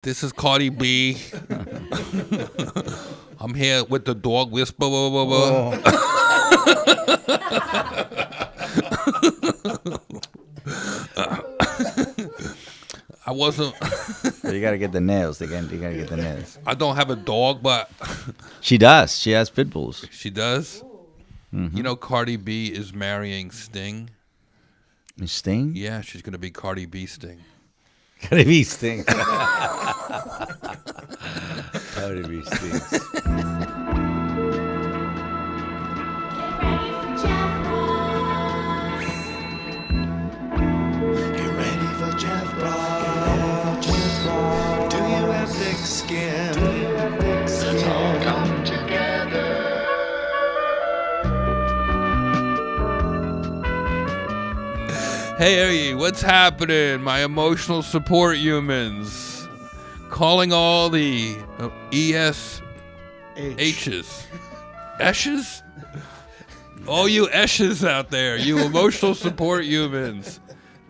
This is Cardi B. I'm here with the dog whisper. I wasn't. You gotta get the nails again. You gotta get the nails. I don't have a dog, but She does. She has pit bulls. she does. Mm-hmm. You know, Cardi B is marrying Sting. Sting? Yeah, she's gonna be Cardi B Sting. Gotta be Sting. Gotta be Sting. Get ready for Jeff Ross. Do you have thick skin? Let's all come together. Hey, what's happening, my emotional support humans? Calling all the ESHs. Eshes? All you Eshes out there, you emotional support humans.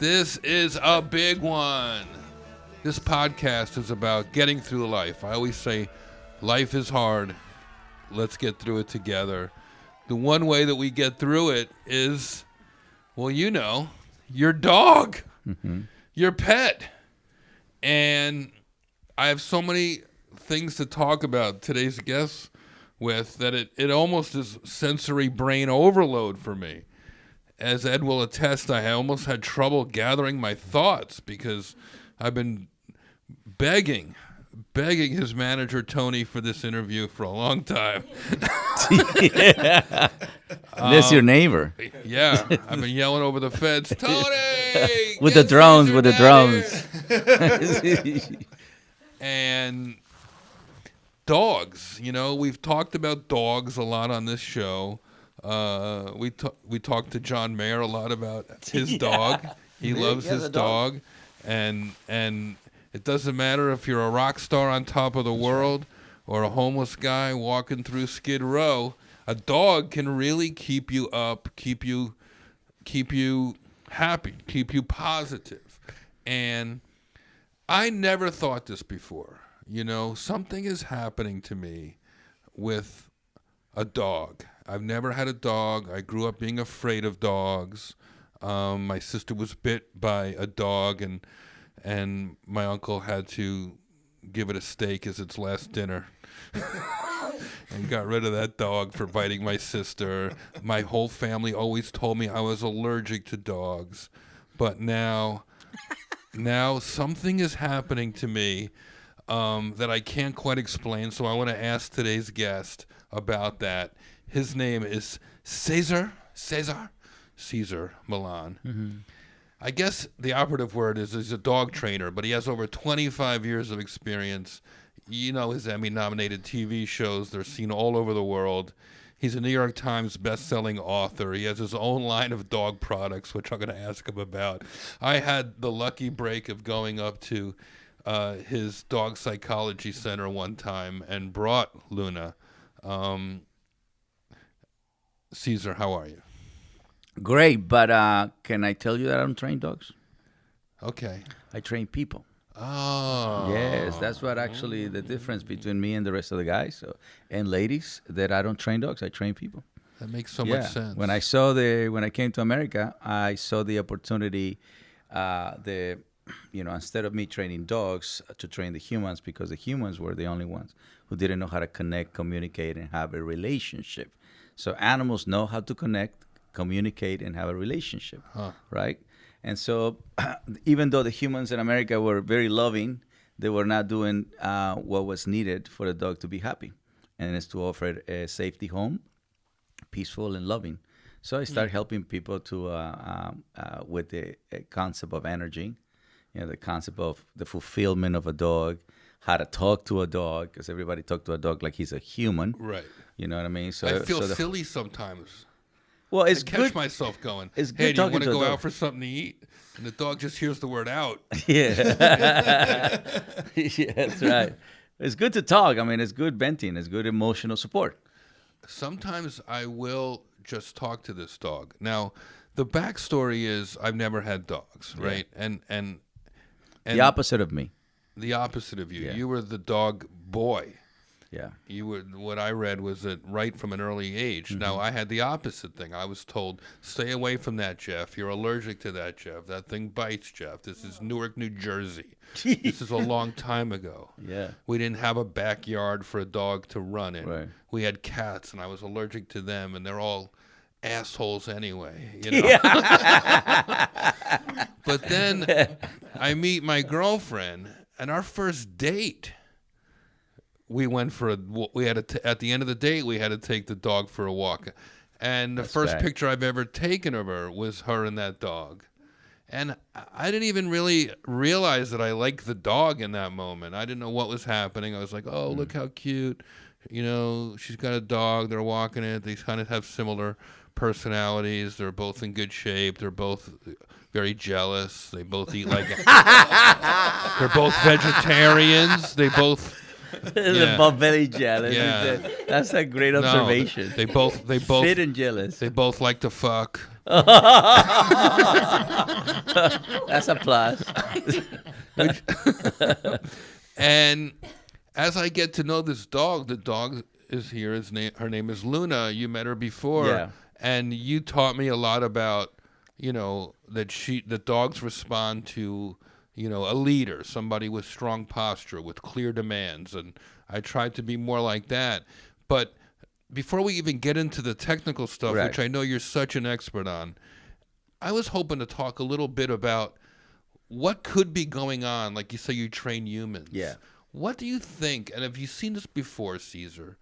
This is a big one. This podcast is about getting through life. I always say life is hard. Let's get through it together. The one way that we get through it is, well, you know, your dog, your pet. And I have so many things to talk about today's guest with that it almost is sensory brain overload for me. As Ed will attest, I almost had trouble gathering my thoughts because I've been begging his manager, Tony, for this interview for a long time. That's your neighbor. Yeah, I've been yelling over the feds, Tony! With the get drones, Cesar with the down drones. here." And dogs, you know, we've talked about dogs a lot on this show. We talked to John Mayer a lot about his dog. He loves has his a dog. and it doesn't matter if you're a rock star on top of the world or a homeless guy walking through Skid Row. A dog can really keep you up, keep you happy, keep you positive. And I never thought this before. You know, something is happening to me with a dog. I've never had a dog. I grew up being afraid of dogs. My sister was bit by a dog, and my uncle had to give it a steak as its last dinner. And got rid of that dog for biting my sister. My whole family always told me I was allergic to dogs. But now something is happening to me that I can't quite explain. So I want to ask today's guest about that. His name is Cesar Milan. Mm-hmm. I guess the operative word is he's a dog trainer, but he has over 25 years of experience. You know his Emmy-nominated TV shows. They're seen all over the world. He's a New York Times best-selling author. He has his own line of dog products, which I'm going to ask him about. I had the lucky break of going up to his dog psychology center one time and brought Luna. Cesar, how are you? Great, but can I tell you that I don't train dogs? Okay. I train people. Oh. Yes, that's what actually the difference between me and the rest of the guys and ladies, that I don't train dogs, I train people. That makes so much sense. When I came to America, I saw the opportunity, instead of me training dogs, to train the humans, because the humans were the only ones who didn't know how to connect, communicate, and have a relationship. So animals know how to connect, communicate, and have a relationship, right? And so even though the humans in America were very loving, they were not doing what was needed for the dog to be happy. And it's to offer a safety home, peaceful and loving. So I started helping people with the concept of energy, the concept of the fulfillment of a dog, how to talk to a dog, because everybody talks to a dog like he's a human. Right. You know what I mean? So I feel silly sometimes. Well, it's I catch good. myself going, It's hey, good do you talking want to to a go dog. out for something to eat? And the dog just hears the word out. Yeah. Yeah, that's right. It's good to talk. I mean, it's good venting. It's good emotional support. Sometimes I will just talk to this dog. Now, the backstory is I've never had dogs, right? And The opposite of me. the opposite of you. Yeah. You were the dog boy. Yeah. You were, what I read was that right from an early age. Now, I had the opposite thing. I was told, stay away from that, Jeff. You're allergic to that, Jeff. That thing bites, Jeff. This is Newark, New Jersey. This is a long time ago. Yeah. We didn't have a backyard for a dog to run in. Right. We had cats, and I was allergic to them, and they're all assholes anyway. You know? But then I meet my girlfriend, and our first date, we went for at the end of the date, we had to take the dog for a walk. And the first picture I've ever taken of her was her and that dog. And I didn't even really realize that I liked the dog in that moment. I didn't know what was happening. I was like, oh, look how cute. You know, she's got a dog. They're walking it. They kind of have similar personalities. They're both in good shape. They're both very jealous. They both eat like... They're both vegetarians. They both... They're both very jealous. Yeah. That's a great observation. No, they both fit and jealous. They both like to fuck. That's a plus. And as I get to know this dog, the dog is here. Her name is Luna. You met her before. Yeah. And you taught me a lot about, you know, that dogs respond to, you know, a leader, somebody with strong posture, with clear demands. And I tried to be more like that. But before we even get into the technical stuff, Right. which I know you're such an expert on, I was hoping to talk a little bit about what could be going on. Like you say, you train humans. Yeah. What do you think? And have you seen this before, Cesar?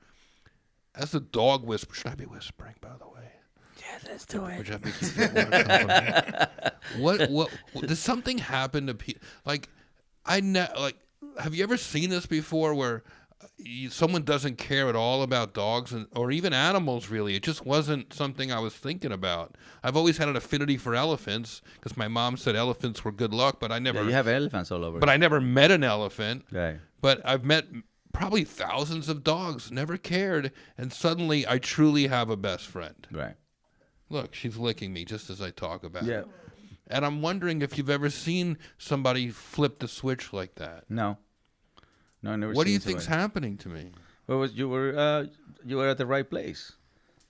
As a dog whisperer, should I be whispering, by the way? Yeah, let's do it. Would that make you feel more comfortable? What does something happen to people? Like, have you ever seen this before where someone doesn't care at all about dogs or even animals, really? It just wasn't something I was thinking about. I've always had an affinity for elephants because my mom said elephants were good luck, but I never... Yeah, you have elephants all over. But I never met an elephant. Right. But I've met probably thousands of dogs, never cared, and suddenly I truly have a best friend. Right. Look, she's licking me just as I talk about Yeah. it. And I'm wondering if you've ever seen somebody flip the switch like that. No. No, I never. What do seen you think's somebody. happening to me? Well, you were at the right place.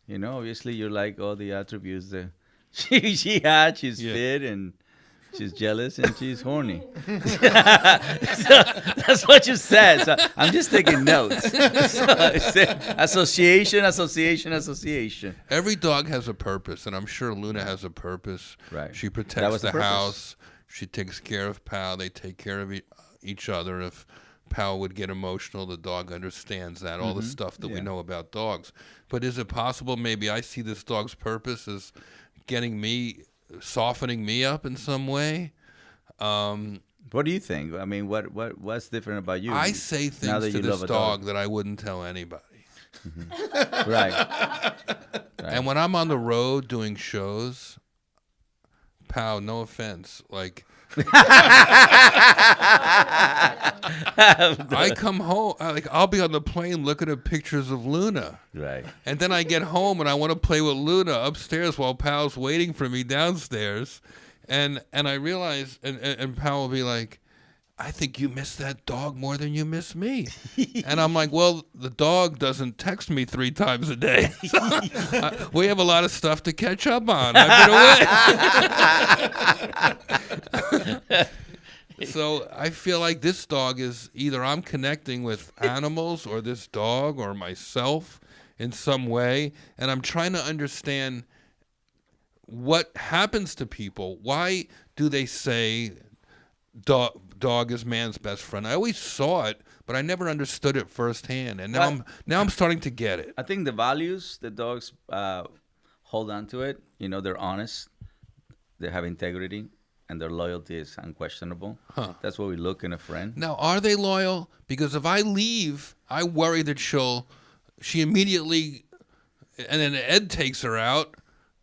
You know, obviously you like all the attributes that she had. She's fit and she's jealous and she's horny. So that's what you said. So I'm just taking notes. So I said, association. Every dog has a purpose, and I'm sure Luna has a purpose. Right. She That protects was the the purpose. house. She takes care of Pal. They take care of each other. If Pal would get emotional, the dog understands that. All the stuff that we know about dogs. But is it possible maybe I see this dog's purpose as softening me up in some way? What do you think? I mean, what's different about you? I say now things that to you this love a dog that I wouldn't tell anybody. Right. And when I'm on the road doing shows, Pal, no offense, like I come home, I'll be on the plane looking at pictures of Luna. Right. And then I get home and I want to play with Luna upstairs while Pal's waiting for me downstairs. And I realize, and Pal will be like, I think you miss that dog more than you miss me. And I'm like, well, the dog doesn't text me 3 times a day. We have a lot of stuff to catch up on. I've been away. So I feel like this dog is either I'm connecting with animals or this dog or myself in some way. And I'm trying to understand what happens to people. Why do they say dog is man's best friend? I always saw it, but I never understood it firsthand. And now I'm starting to get it. I think the values that dogs hold on to it. You know, they're honest, they have integrity, and their loyalty is unquestionable. Huh. That's what we look in a friend. Now, are they loyal? Because if I leave, I worry that she immediately, and then Ed takes her out.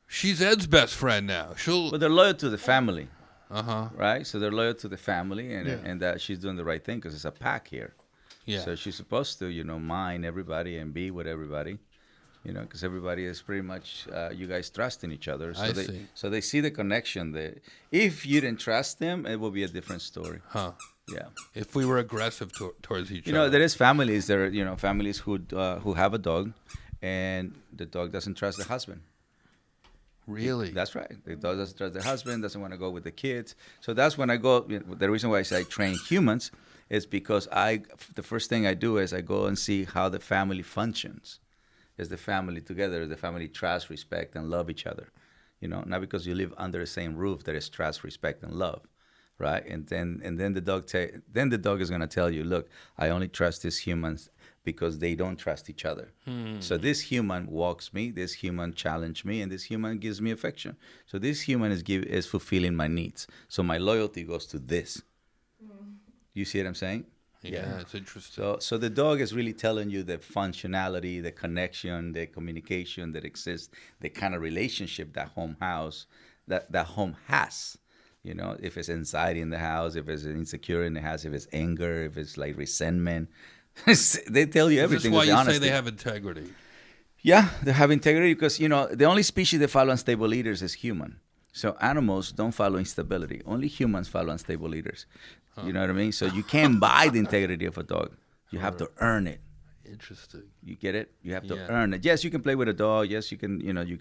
She's Ed's best friend now. But they're loyal to the family. Uh-huh. Right? So they're loyal to the family, and that she's doing the right thing because it's a pack here. Yeah. So she's supposed to, mind everybody and be with everybody, because everybody is pretty much, you guys trust in each other. So see. So they see the connection there. If you didn't trust them, it will be a different story. Huh. Yeah. if we were aggressive towards each You other. know, there is families. There are, families who have a dog, and the dog doesn't trust the husband. Really? That's right. The dog doesn't trust the husband, doesn't want to go with the kids. So that's when I go. The reason why I say I train humans is because the first thing I do is I go and see how the family functions. Is the family together? Is the family trust, respect, and love each other? Not because you live under the same roof. There is trust, respect, and love, right? And then the dog is going to tell you, look, I only trust these humans because they don't trust each other. So this human walks me, this human challenges me, and this human gives me affection. So this human is fulfilling my needs. So my loyalty goes to this. You see what I'm saying? Yeah, it's interesting. So the dog is really telling you the functionality, the connection, the communication that exists, the kind of relationship that home has. If it's anxiety in the house, if it's insecurity in the house, if it's anger, if it's like resentment. They tell you everything. Is this why you say honesty. they have integrity? Yeah, they have integrity because, the only species that follow unstable leaders is human. So animals don't follow instability. Only humans follow unstable leaders. You know what I mean? So you can't buy the integrity of a dog. You have to earn it. Interesting. You get it? You have to earn it. Yes, you can play with a dog. Yes, you can. You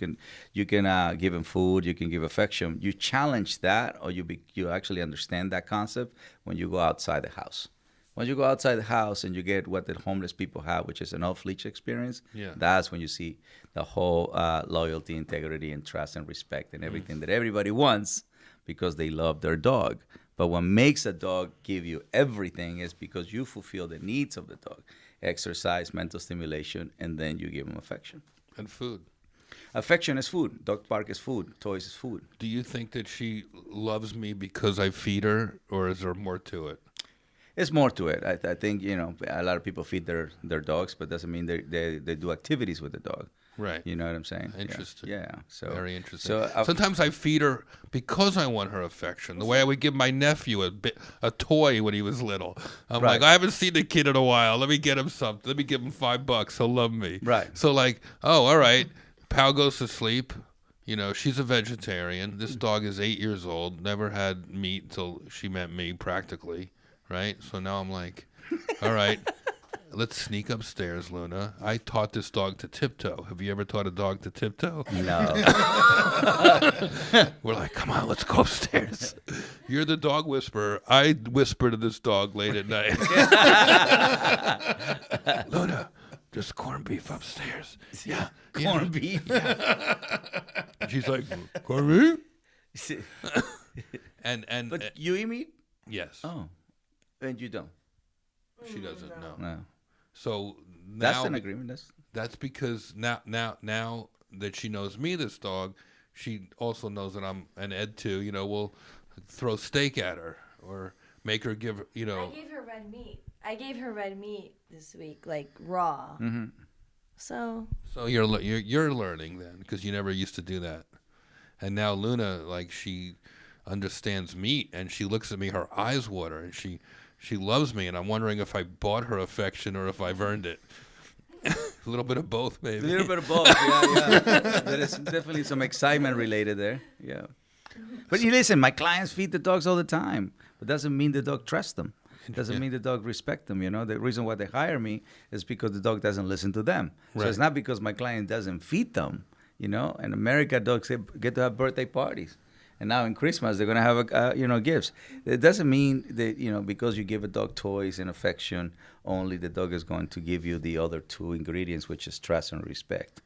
can give him food. You can give affection. You challenge that, or you actually understand that concept when you go outside the house. When you go outside the house and you get what the homeless people have, which is an off-leash experience, that's when you see the whole loyalty, integrity, and trust and respect and everything that everybody wants because they love their dog. But what makes a dog give you everything is because you fulfill the needs of the dog. Exercise, mental stimulation, and then you give them affection. And food. Affection is food. Dog park is food. Toys is food. Do you think that she loves me because I feed her, or is there more to it? It's more to it. I think, a lot of people feed their dogs, but doesn't mean they do activities with the dog. Right. You know what I'm saying? Interesting. Yeah. So very interesting. So sometimes I feed her because I want her affection. The way I would give my nephew a toy when he was little. I'm like, I haven't seen the kid in a while. Let me get him something. Let me give him $5. He'll love me. Right. So all right. Pal goes to sleep. She's a vegetarian. This dog is 8 years old. Never had meat until she met me, practically. Right. So now I'm like, all right. Let's sneak upstairs, Luna. I taught this dog to tiptoe. Have you ever taught a dog to tiptoe? No. We're like, come on, let's go upstairs. You're the dog whisperer. I whisper to this dog late at night. Luna, there's corned beef upstairs. Yeah. Corned beef? She's like, corned beef? But you eat meat? Yes. Oh. And you don't? She doesn't know. No. So now That's an agreement. That's because now that she knows me, this dog, she also knows that I'm an ed too. We'll throw steak at her or make her give. I gave her red meat. I gave her red meat this week, like raw. Mm-hmm. So you're learning then, because you never used to do that, and now Luna, she understands meat, and she looks at me, her eyes water, and she loves me, and I'm wondering if I bought her affection or if I've earned it. A little bit of both, maybe. A little bit of both, yeah. There is definitely some excitement related there, yeah. But you listen, my clients feed the dogs all the time, but doesn't mean the dog trusts them. It doesn't mean the dog respect them, The reason why they hire me is because the dog doesn't listen to them. Right. So it's not because my client doesn't feed them, In America, dogs get to have birthday parties. And now in Christmas, they're going to have, gifts. It doesn't mean that, because you give a dog toys and affection, only the dog is going to give you the other two ingredients, which is trust and respect.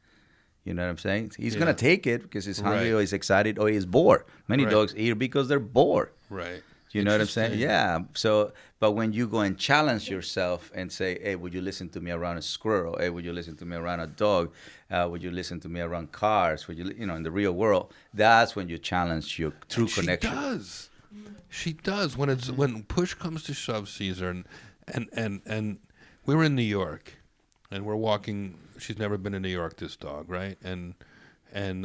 You know what I'm saying? He's going to take it because he's hungry or he's excited or he's bored. Many dogs eat because they're bored. Right. You know what I'm saying? Yeah. So, but when you go and challenge yourself and say, hey, would you listen to me around a squirrel? Hey, would you listen to me around a dog? Would you listen to me around cars? Would you, in the real world? That's when you challenge your true connection. She does. When push comes to shove, Cesar, and we were in New York, and we're walking. She's never been in New York, this dog, right? And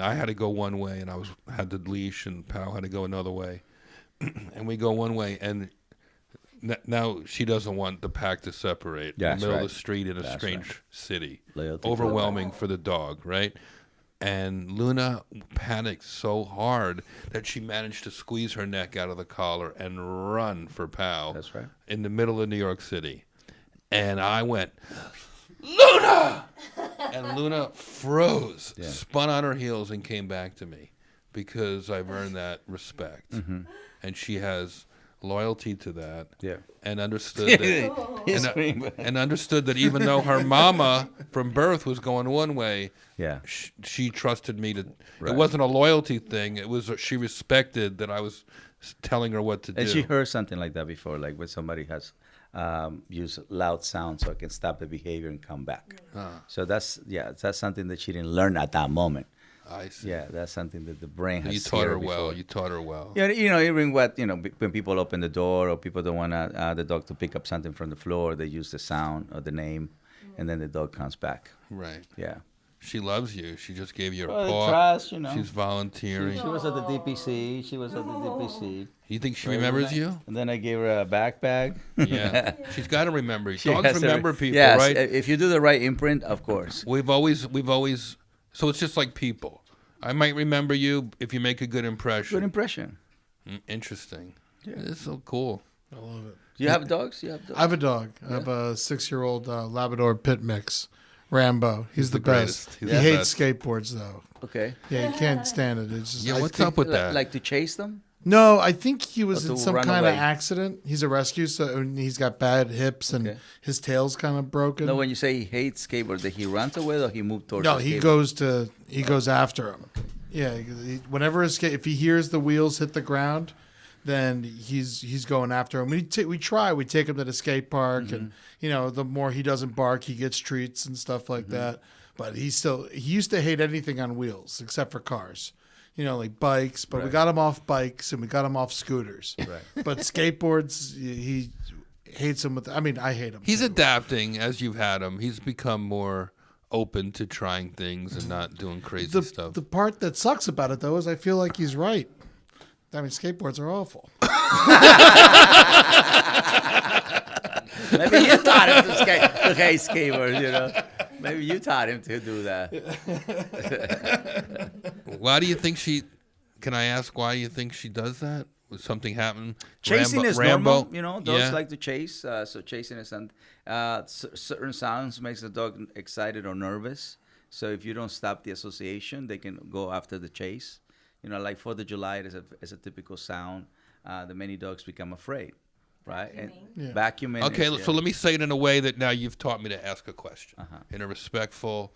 I had to go one way, and had the leash, and Pal had to go another way. And we go one way, and now she doesn't want the pack to separate. That's in the middle right. of the street in a That's strange city. Loyalty. Overwhelming for the dog, right? And Luna panicked so hard that she managed to squeeze her neck out of the collar and run for Pow. That's right. In the middle of New York City. And I went, Luna! And Luna froze, spun on her heels, and came back to me because I've earned that respect. Mm-hmm. And she has loyalty to that. Yeah. And understood that, and understood that even though her mama from birth was going one way, Yeah. she trusted me to. Right. It wasn't a loyalty thing. It was she respected that I was telling her what to do. And she heard something like that before, like when somebody has used loud sound so it can stop the behavior and come back. So that's something that she didn't learn at that moment. I see. Yeah, that's something that the brain has. You taught her before. well. You taught her well. Yeah, even when people open the door or people don't want the dog to pick up something from the floor, they use the sound or the name, and then the dog comes back. Right. Yeah. She loves you. She just gave you a Well, paw. trust, She's volunteering. She was at the DPC. You think she remembers you? And then I gave her a backpack. Yeah. She's got to remember you. She Dogs has to remember people, yes, right? If you do the right imprint, of course. We've always. So it's just like people. I might remember you if you make a good impression. Good impression. Interesting. Yeah. It's so cool. I love it. Do you have dogs? I have a dog. I have a 6-year-old Labrador pit mix, Rambo. He's the greatest. best. He's He the hates best. skateboards though. Okay. Yeah, he can't stand it. It's just, Yeah, I what's think- up with that? Like to chase them? No, I think he was Or in to some run kind away. of accident. He's a rescue, so and he's got bad hips and Okay. his tail's kind of broken. No, when you say he hates skateboard, that he runs away or he moved towards No, the he skateboard? goes after him. Yeah, whenever if he hears the wheels hit the ground, then he's going after him. We take him to the skate park, and the more he doesn't bark, he gets treats and stuff like that. But he used to hate anything on wheels except for cars. Like bikes, but we got him off bikes and we got him off scooters. Right. But skateboards, he hates them I hate him. He's too. adapting as you've had him. He's become more open to trying things and not doing crazy stuff. The part that sucks about it, though, is I feel like he's right. Skateboards are awful. Maybe you taught him to hate skateboards, Maybe you taught him to do that. Why do you think can I ask why you think she does that? Was something happen? Chasing is Rambo? normal, dogs Yeah. like to chase. So chasing is certain sounds makes the dog excited or nervous. So if you don't stop the association, they can go after the chase. Like 4th of July is a typical sound. The many dogs become afraid, right? Yeah. Vacuuming. Okay, is, so let me say it in a way that now you've taught me to ask a question in a respectful,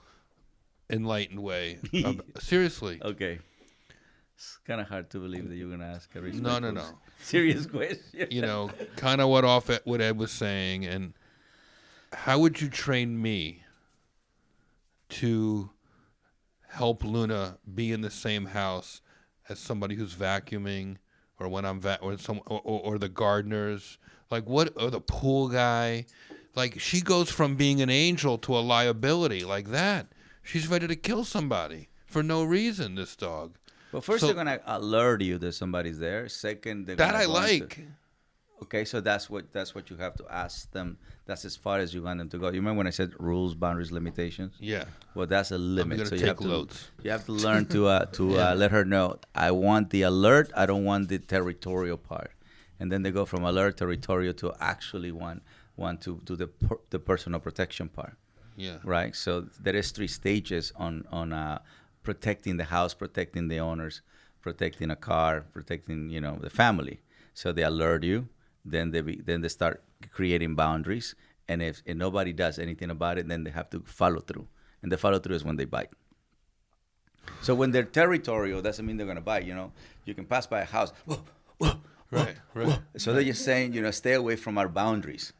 enlightened way. Seriously. Okay. It's kind of hard to believe that you're going to ask a No. serious question. Kind of what Ed was saying, and how would you train me to help Luna be in the same house as somebody who's vacuuming, or when I'm or the gardeners, or the pool guy? Like, she goes from being an angel to a liability like that. She's ready to kill somebody for no reason, this dog. Well, first they're gonna alert you that somebody's there. Second, they're That gonna I go like. Okay, so that's what you have to ask them. That's as far as you want them to go. You remember when I said rules, boundaries, limitations? Yeah. Well, that's a limit. gonna So take notes. You have to learn to let her know. I want the alert. I don't want the territorial part. And then they go from alert, territorial to actually want to do the personal protection part. Yeah. Right. So there is 3 stages on protecting the house, protecting the owners, protecting a car, protecting the family. So they alert you. Then they start creating boundaries, and if nobody does anything about it, then they have to follow through, and the follow through is when they bite. So when they're territorial, doesn't mean they're gonna bite. You can pass by a house, whoa, whoa, Right. so they're just saying, stay away from our boundaries.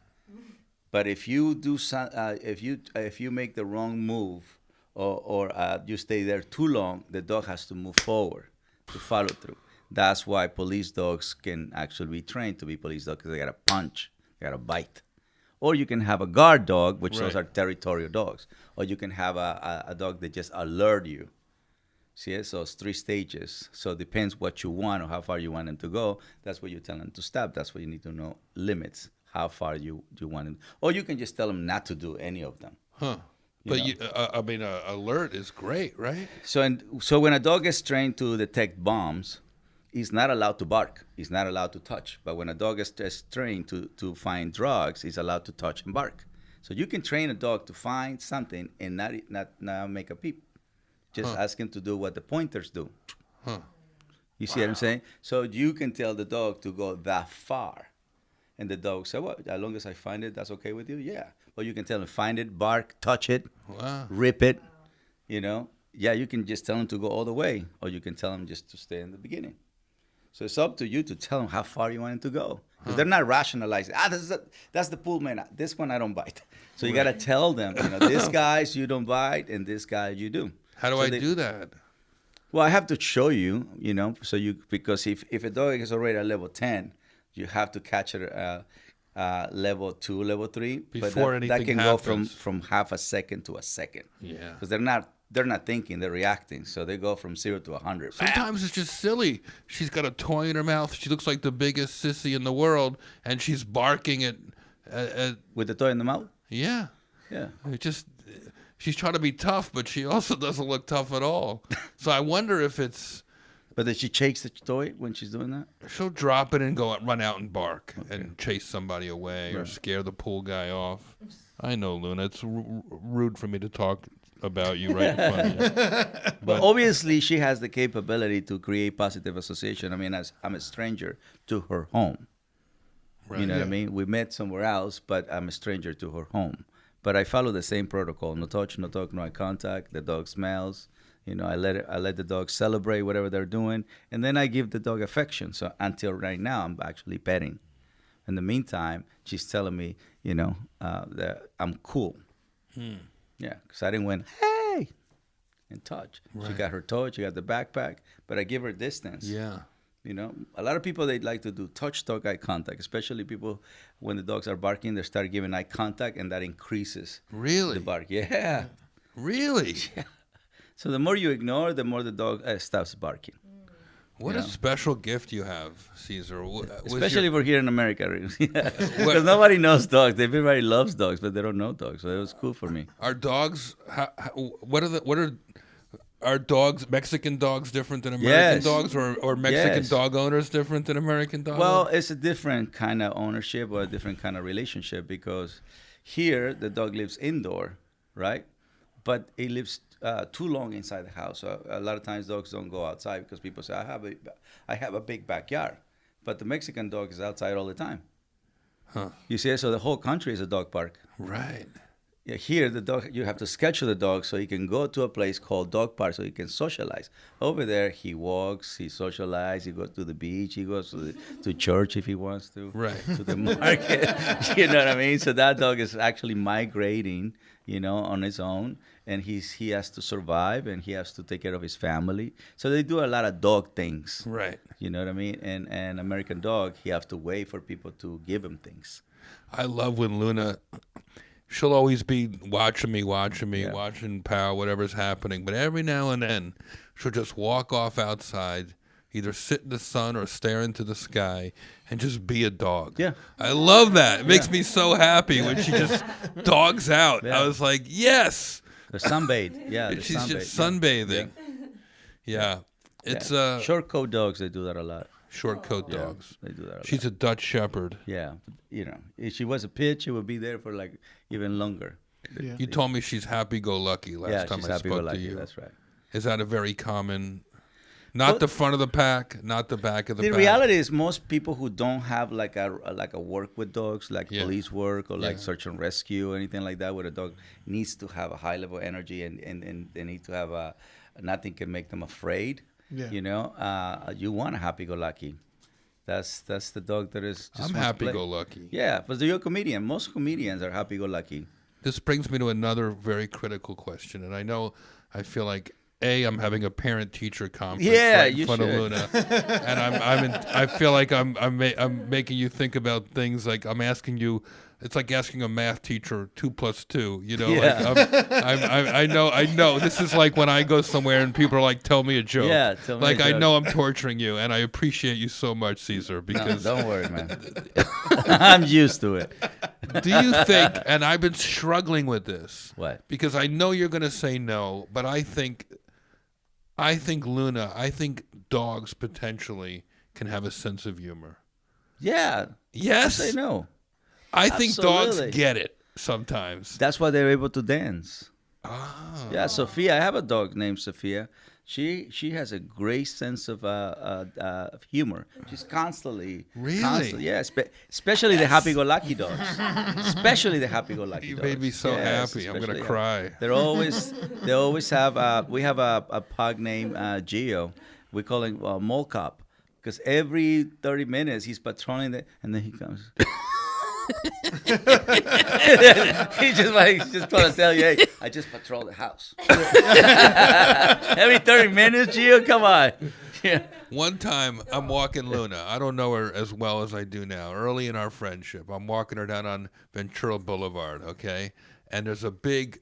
But if you do if you make the wrong move, or you stay there too long, the dog has to move forward to follow through. That's why police dogs can actually be trained to be police dogs, because they got to punch, they got to bite. Or you can have a guard dog, which those are territorial dogs. Or you can have a dog that just alert you. See, so it's 3 stages. So it depends what you want or how far you want them to go. That's what you tell them to stop. That's what you need to know, limits, how far you want them. Or you can just tell them not to do any of them. Huh. But I mean, alert is great, right? So when a dog is trained to detect bombs, he's not allowed to bark. He's not allowed to touch. But when a dog is trained to find drugs, he's allowed to touch and bark. So you can train a dog to find something and not make a peep. Just ask him to do what the pointers do. Huh. You see what I'm saying? So you can tell the dog to go that far. And the dog said, well, as long as I find it, that's okay with you? Yeah. Or you can tell him, find it, bark, touch it, rip it, you know. Yeah, you can just tell him to go all the way. Or you can tell him just to stay in the beginning. So it's up to you to tell them how far you want him to go. Because they're not rationalizing. That's the pool man. This one I don't bite. So you got to tell them, you know, this guy's you don't bite and this guy you do. How do I do that? Well, I have to show you, you know, because if a dog is already at level 10, you have to catch it level 2, level 3. Before anything that can happens. go from half a second to a second. Yeah. Because they're not thinking, they're reacting. So they go from 0 to 100. Sometimes it's just silly. She's got a toy in her mouth. She looks like the biggest sissy in the world, and she's barking at With the toy in the mouth? yeah. Yeah. It just she's trying to be tough, but she also doesn't look tough at all. So I wonder if it's. But then she shakes the toy when she's doing that? She'll drop it and run out and bark and chase somebody away or scare the pool guy off. I know, Luna. It's rude for me to talk about you right in front of you. But obviously, she has the capability to create positive association. I mean, as I'm a stranger to her home. Right. You know what I mean? We met somewhere else, but I'm a stranger to her home. But I follow the same protocol: no touch, no talk, no eye contact. The dog smells. You know, I let the dog celebrate whatever they're doing, and then I give the dog affection. So until right now, I'm actually petting. In the meantime, she's telling me, you know, that I'm cool. Yeah, because I didn't went, hey, and touch. Right. She got her toy, she got the backpack, but I give her distance. Yeah. You know, a lot of people, they like to do touch, talk, eye contact, especially people when the dogs are barking, they start giving eye contact, and that increases the bark. Yeah. Really? Yeah. So the more you ignore, the more the dog stops barking. What a special gift you have, Cesar. Especially if we're here in America. Because nobody knows dogs. Everybody loves dogs, but they don't know dogs. So it was cool for me. Are dogs, are dogs, Mexican dogs different than American dogs, or Mexican dog owners different than American dog Well, owners? it's a different kind of ownership or a different kind of relationship, because here the dog lives indoor, right? But it lives too long inside the house. So a lot of times dogs don't go outside because people say, I have a big backyard. But the Mexican dog is outside all the time. Huh. You see, so the whole country is a dog park. Right. Yeah, here, the dog, you have to schedule the dog so he can go to a place called dog park so he can socialize. Over there, he walks, he socializes, he goes to the beach, he goes to church if he wants to, right, to the market. You know what I mean? So that dog is actually migrating, you know, on his own, and he has to survive, and he has to take care of his family. So they do a lot of dog things. Right. You know what I mean? And American dog, he has to wait for people to give him things. I love when Luna, she'll always be watching me, watching Pow, whatever's happening. But every now and then, she'll just walk off outside, either sit in the sun or stare into the sky, and just be a dog. Yeah. I love that. It makes me so happy when she just dogs out. Yeah. I was like, yes. The sunbathe. Yeah. She's sunbathe. just sunbathing. Yeah. It's short coat dogs, they do that a lot. Short coat dogs. They do that a lot. She's a Dutch Shepherd. Yeah, you know, if she was a pit, she would be there for like even longer. Yeah. You told me she's happy-go-lucky last time she's I spoke to you. That's right. Is that a very common? Not the front of the pack, not the back of the pack. The reality is, most people who don't have like a work with dogs, like police work or like search and rescue or anything like that, where a dog needs to have a high level of energy and they need to have nothing can make them afraid. Yeah. You know, you want a happy-go-lucky. That's the dog that is. Just I'm happy-go-lucky. Yeah, but you're a comedian. Most comedians are happy-go-lucky. This brings me to another very critical question, and I feel like I'm having a parent-teacher conference right in front of Luna, and I feel like I'm making you think about things, like I'm asking you. It's like asking a math teacher 2 + 2. You know, like I know. This is like when I go somewhere and people are like, "Tell me a joke." Yeah, tell me like a joke. I know I'm torturing you, and I appreciate you so much, Cesar. Because no, don't worry, man. I'm used to it. Do you think, and I've been struggling with this. What? Because I know you're going to say no, but I think Luna, I think dogs potentially can have a sense of humor. Yeah. Yes? I know. I think dogs Absolutely. get it sometimes. That's why they're able to dance. Oh. Yeah, Sophia. I have a dog named Sophia. She has a great sense of humor. She's constantly, Really? yeah. Especially the happy-go-lucky dogs. Especially the happy-go-lucky You dogs. made me so Yes, happy. I'm going especially to cry. They always have. We have a pug named Gio. We call him Mole Cop because every 30 minutes he's patrolling and then he comes. he's just trying to tell you, hey, I just patrol the house. Every 30 minutes, Gio, come on. Yeah. One time, I'm walking Luna. I don't know her as well as I do now. Early in our friendship, I'm walking her down on Ventura Boulevard, okay? And there's a big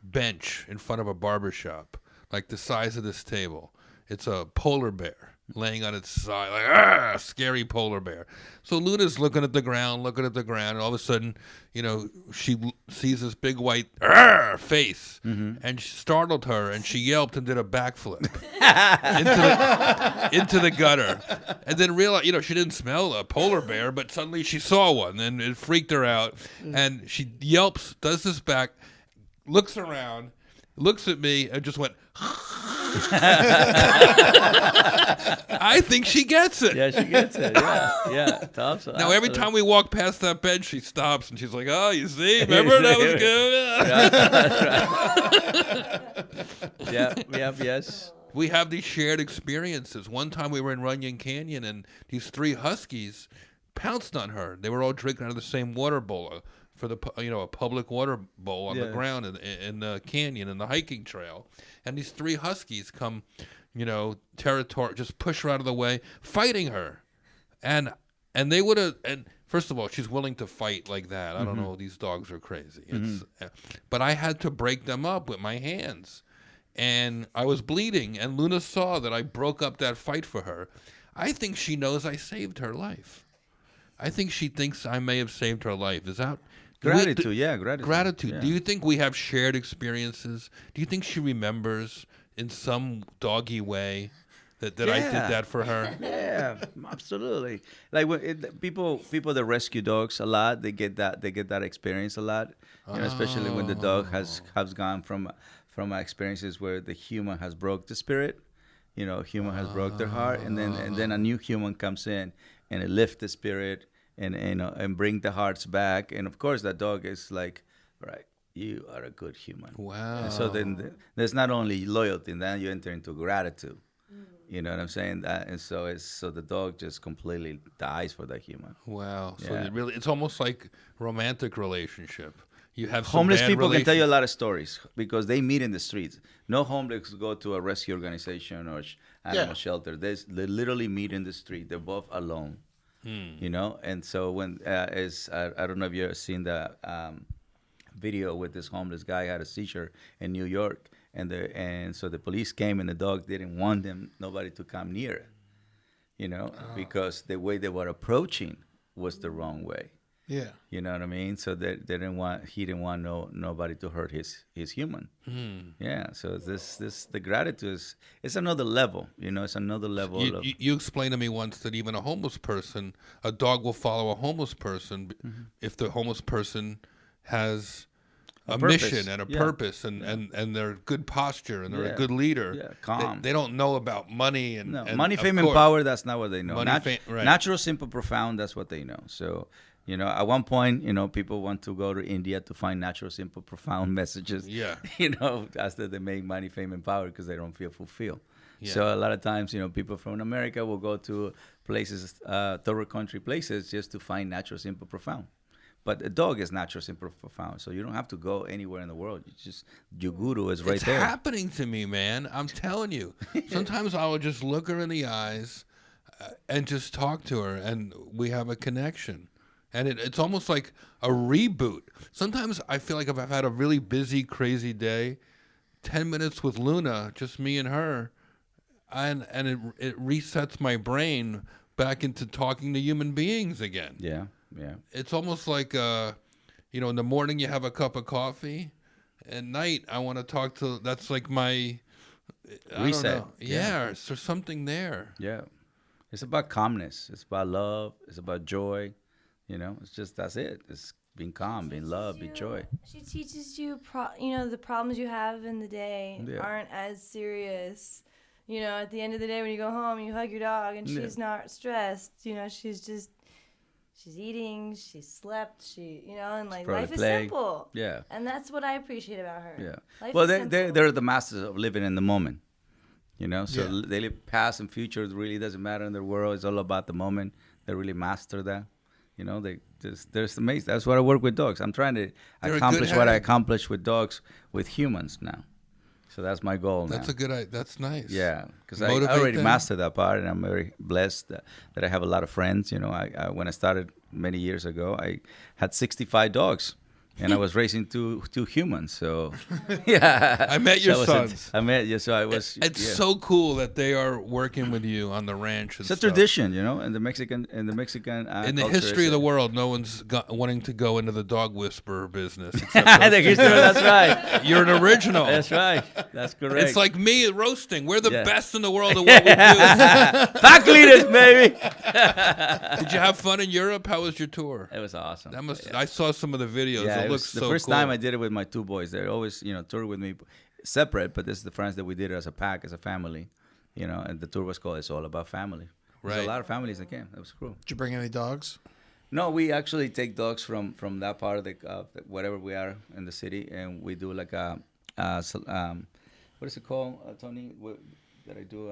bench in front of a barber shop, like the size of this table. It's a polar bear laying on its side, like, scary polar bear. So Luna's looking at the ground, and all of a sudden, she sees this big white face, and she startled her, and she yelped and did a backflip into the gutter, and then realized, she didn't smell a polar bear, but suddenly she saw one, and it freaked her out, and she yelps, does this back, looks around, looks at me, and just went. I think she gets it. Yeah, she gets it. Yeah. Thompson. Now, every time we walk past that bench, she stops and she's like, "Oh, you see? Remember that was good." Yes. We have these shared experiences. One time we were in Runyon Canyon and these 3 huskies pounced on her. They were all drinking out of the same water bowl for a public water bowl on the ground in the canyon in the hiking trail. And these 3 huskies come, territory, just push her out of the way, fighting her. And they would have, and first of all, she's willing to fight like that. I don't know, these dogs are crazy. But I had to break them up with my hands. And I was bleeding, and Luna saw that I broke up that fight for her. I think she knows I saved her life. I think she thinks I may have saved her life. Is that Gratitude, gratitude? Yeah. Do you think we have shared experiences? Do you think she remembers in some doggy way that I did that for her? Yeah, absolutely. Like people that rescue dogs a lot, they get that experience a lot. Especially when the dog has gone from experiences where the human has broke the spirit, human has broke their heart, and then a new human comes in and it lifts the spirit and bring the hearts back. And of course, that dog is like, right, you are a good human. Wow. And so then there's not only loyalty, and then you enter into gratitude. You know what I'm saying? And so the dog just completely dies for that human. Wow. So Yeah. it's almost like romantic relationship. You have some Homeless bad people can tell you a lot of stories because they meet in the streets. No homeless go to a rescue organization or animal shelter. They literally meet in the street. They're both alone. And so when I don't know if you've ever seen the video with this homeless guy had a seizure in New York, and so the police came and the dog didn't want nobody to come near it, because the way they were approaching was the wrong way. Yeah. You know what I mean? So he didn't want nobody to hurt his human. Yeah. So the gratitude is another level. It's another level. You explained to me once that even a dog will follow a homeless person if the homeless person has a mission and a purpose and they're good posture and they're a good leader. Yeah, calm. They don't know about money and money, of fame, and course, power. That's not what they know. Right. Natural, simple, profound. That's what they know. So. At one point, people want to go to India to find natural, simple, profound messages. Yeah. After they make money, fame, and power because they don't feel fulfilled. Yeah. So a lot of times, people from America will go to places, third country places, just to find natural, simple, profound. But a dog is natural, simple, profound. So you don't have to go anywhere in the world. Your guru is right there. It's happening to me, man. I'm telling you. Sometimes I will just look her in the eyes and just talk to her, and we have a connection. And it's almost like a reboot. Sometimes I feel like if I've had a really busy, crazy day, 10 minutes with Luna, just me and her, and it resets my brain back into talking to human beings again. Yeah. It's almost like You know, in the morning you have a cup of coffee. At night I want to talk to. That's like my I Reset. Don't know. Yeah, there's something there. Yeah. It's about calmness. It's about love. It's about joy. You know, it's just that's it. It's being calm, being love, being joy. She teaches you, the problems you have in the day Yeah. aren't as serious. You know, at the end of the day, when you go home, you hug your dog, and she's not stressed. You know, she's eating, she slept, and like Probably life is play. simple. Yeah. And that's what I appreciate about her. Yeah. Life Well, is they're simple. the masters of living in the moment. You know, so Yeah. they live past and future. It really doesn't matter in their world. It's all about the moment. They really master that. You know, they're amazing. That's what I work with dogs. I'm trying to They're a accomplish good what I hag. accomplished with dogs with humans now. So that's my goal now. That's a good idea. That's nice. Yeah, because I Motivate already them. mastered that part, and I'm very blessed that I have a lot of friends. You know, I when I started many years ago, I had 65 dogs, and I was raising two humans. So, yeah, I met your So sons. I met you, so I was. It's yeah. so cool that they are working with you on the ranch. And It's a stuff. tradition, you know, in the Mexican In the culture, history of it's the world, no one's wanting to go into the dog whisperer business. a- Except The those two history- guys. that's right. You're an original. That's right. That's correct. It's like me at roasting. We're the Yeah. best in the world at what we do. pack leaders, baby. Did you have fun in Europe? How was your tour? It was awesome. That must. I saw some of the videos. Yeah, it was looks the so first cool. time I did it with my two boys. They always, tour with me separate, but this is the friends that we did it as a pack, as a family, and the tour was called "It's All About Family." There's Right. a lot of families that came. That was cool. Did you bring any dogs? No, we actually take dogs from that part of whatever we are in the city, and we do like what is it called, Tony? That I do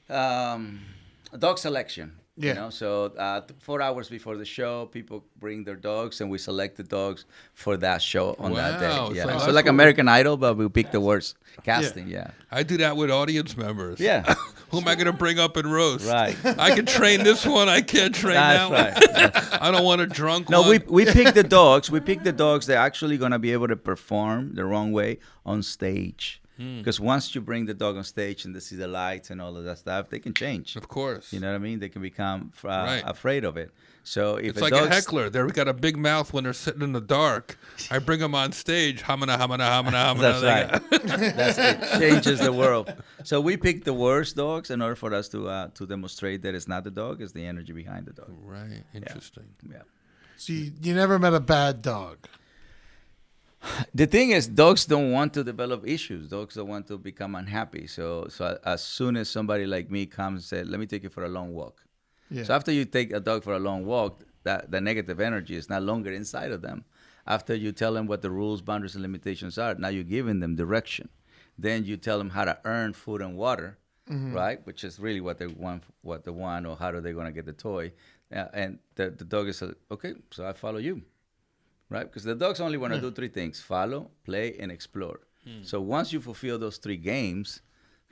a dog selection. Yeah. So 4 hours before the show, people bring their dogs, and we select the dogs for that show on that Wow, day. so Yeah. that's So like cool. American Idol, but we pick the worst casting. Yeah. I do that with audience members. Yeah. Who am I going to bring up and roast? Right. I can train this one. I can't train That's that right. one. I don't want a drunk No, one. we pick the dogs. We pick the dogs that are actually going to be able to perform the wrong way on stage. Because once you bring the dog on stage and they see the lights and all of that stuff, they can change. Of course. You know what I mean? They can become Right. afraid of it. So if It's like a heckler. They've got a big mouth when they're sitting in the dark. I bring them on stage. Hamana, hamana, hamana, hamana. That's They right. got- That's it. Changes the world. So we pick the worst dogs in order for us to demonstrate that it's not the dog, it's the energy behind the dog. Right. Interesting. Yeah. So you never met a bad dog. The thing is, dogs don't want to develop issues. Dogs don't want to become unhappy. So as soon as somebody like me comes and says, "Let me take you for a long walk," Yeah. so after you take a dog for a long walk, that the negative energy is no longer inside of them. After you tell them what the rules, boundaries, and limitations are, now you're giving them direction. Then you tell them how to earn food and water, right? Which is really what they want, or how are they going to get the toy? And the dog is okay. So I follow you. Right? Because the dogs only want to do three things: follow, play, and explore. So once you fulfill those three games,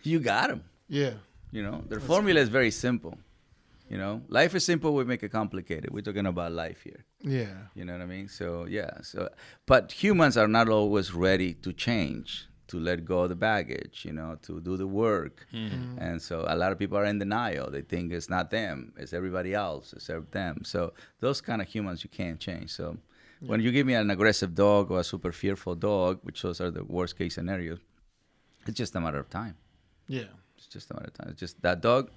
you got them. Yeah. Their formula is very simple. Life is simple. We make it complicated. We're talking about life here. Yeah. You know what I mean? So, yeah. But humans are not always ready to change, to let go of the baggage, to do the work. And so a lot of people are in denial. They think it's not them. It's everybody else. It's them. So those kind of humans you can't change. So when you give me an aggressive dog or a super fearful dog, which those are the worst case scenarios, it's just a matter of time. Yeah. It's just a matter of time. It's just that dog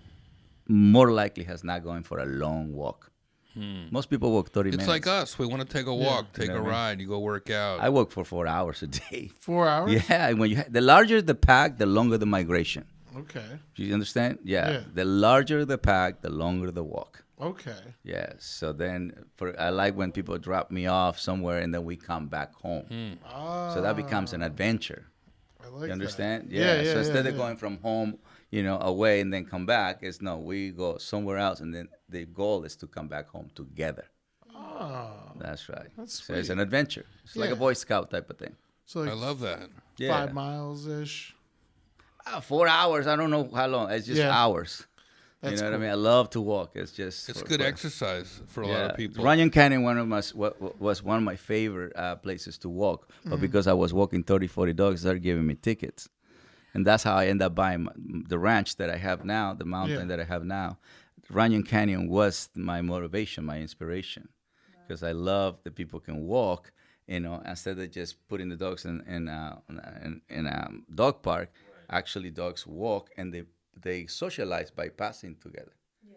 more likely has not going for a long walk. Most people walk 30 It's minutes. like us. We want to take a walk, take You know a what I mean? ride. You go work out. I walk for 4 hours a day. 4 hours? Yeah, and when the larger the pack, the longer the migration. Okay. Do you understand? Yeah. Yeah. The larger the pack, the longer the walk. Okay. Yeah. So then, I like when people drop me off somewhere and then we come back home. So that becomes an adventure. I like You understand? that. Yeah, So instead of yeah. going from home, away and then come back, it's no, we go somewhere else, and then the goal is to come back home together. Oh. That's right. That's so it's sweet. an adventure. It's like a Yeah. Boy Scout type of thing. So like I love that. Yeah. 5 miles ish. 4 hours. I don't know how long. It's just Yeah. hours. That's you know what I cool. mean? I love to walk. It's just It's for- good for- exercise for a lot of people. Runyon Canyon was one of my favorite places to walk. But because I was walking 30, 40 dogs, they started giving me tickets. And that's how I ended up buying the ranch that I have now, the mountain Yeah. that I have now. Runyon Canyon was my motivation, my inspiration. because I love that people can walk. Instead of just putting the dogs in a dog park, actually dogs walk and they socialize by passing together.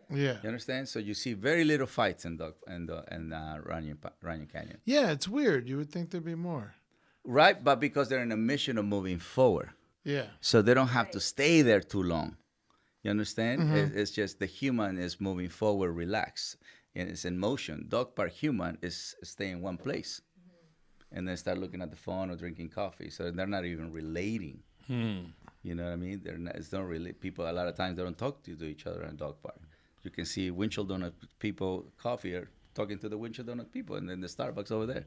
Yeah. You understand? So you see very little fights in Runyon Canyon. Yeah, it's weird. You would think there'd be more. Right, but because they're in a mission of moving forward. Yeah. So they don't have to stay there too long. You understand? It's just the human is moving forward, relaxed, and it's in motion. Dog park human is staying in one place. And then start looking at the phone or drinking coffee. So they're not even relating. You know what I mean? It's not really people. A lot of times they don't talk to each other in dog park. You can see Winchell Donut people coffee are talking to the Winchell Donut people, and then the Starbucks over there.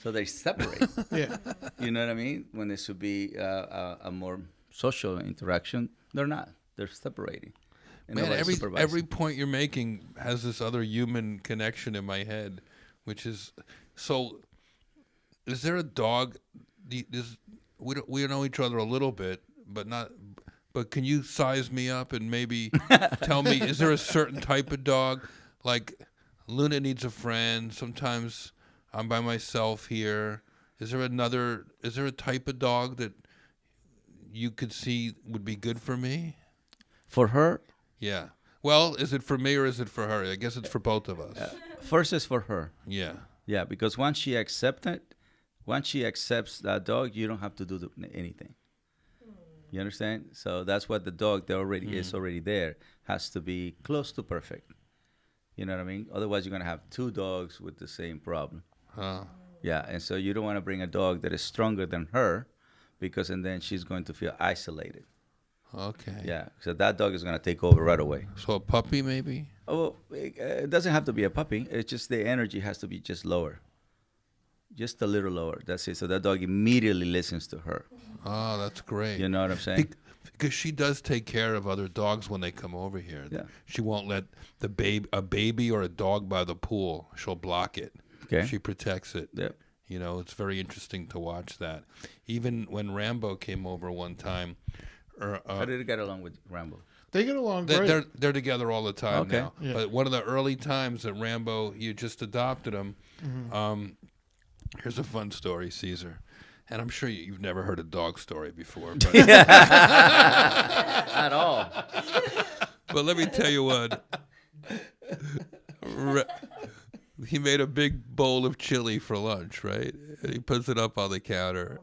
So they separate. Yeah. You know what I mean? When there should be a more social interaction, they're not. They're separating. And Man, nobody's supervising. every point you're making has this other human connection in my head, which is so. Is there a dog? We know each other a little bit, but not. But can you size me up and maybe tell me? Is there a certain type of dog? Like Luna needs a friend. Sometimes I'm by myself here. Is there a type of dog that you could see would be good for me? For her? Yeah. Well, is it for me or is it for her? I guess it's for both of us. First is for her. Yeah. Yeah, because once she accepts that dog, you don't have to do anything. You understand? So that's what the dog that already is already there has to be close to perfect. You know what I mean? Otherwise, you're going to have two dogs with the same problem. Yeah, and so you don't want to bring a dog that is stronger than her because and then she's going to feel isolated. Okay. Yeah, so that dog is going to take over right away. So a puppy maybe? Oh, it doesn't have to be a puppy. It's just the energy has to be just lower. Just a little lower. That's it. So that dog immediately listens to her. Oh, that's great. You know what I'm saying? Because she does take care of other dogs when they come over here. Yeah. She won't let a baby or a dog by the pool. She'll block it. Okay. She protects it. Yeah. You know, it's very interesting to watch that. Even when Rambo came over one time. How did it get along with Rambo? They get along great. They're together all the time Okay. now. Yeah. But one of the early times that Rambo, you just adopted him. Here's a fun story, Cesar. And I'm sure you've never heard a dog story before. But At all. But let me tell you what. He made a big bowl of chili for lunch, right? And he puts it up on the counter.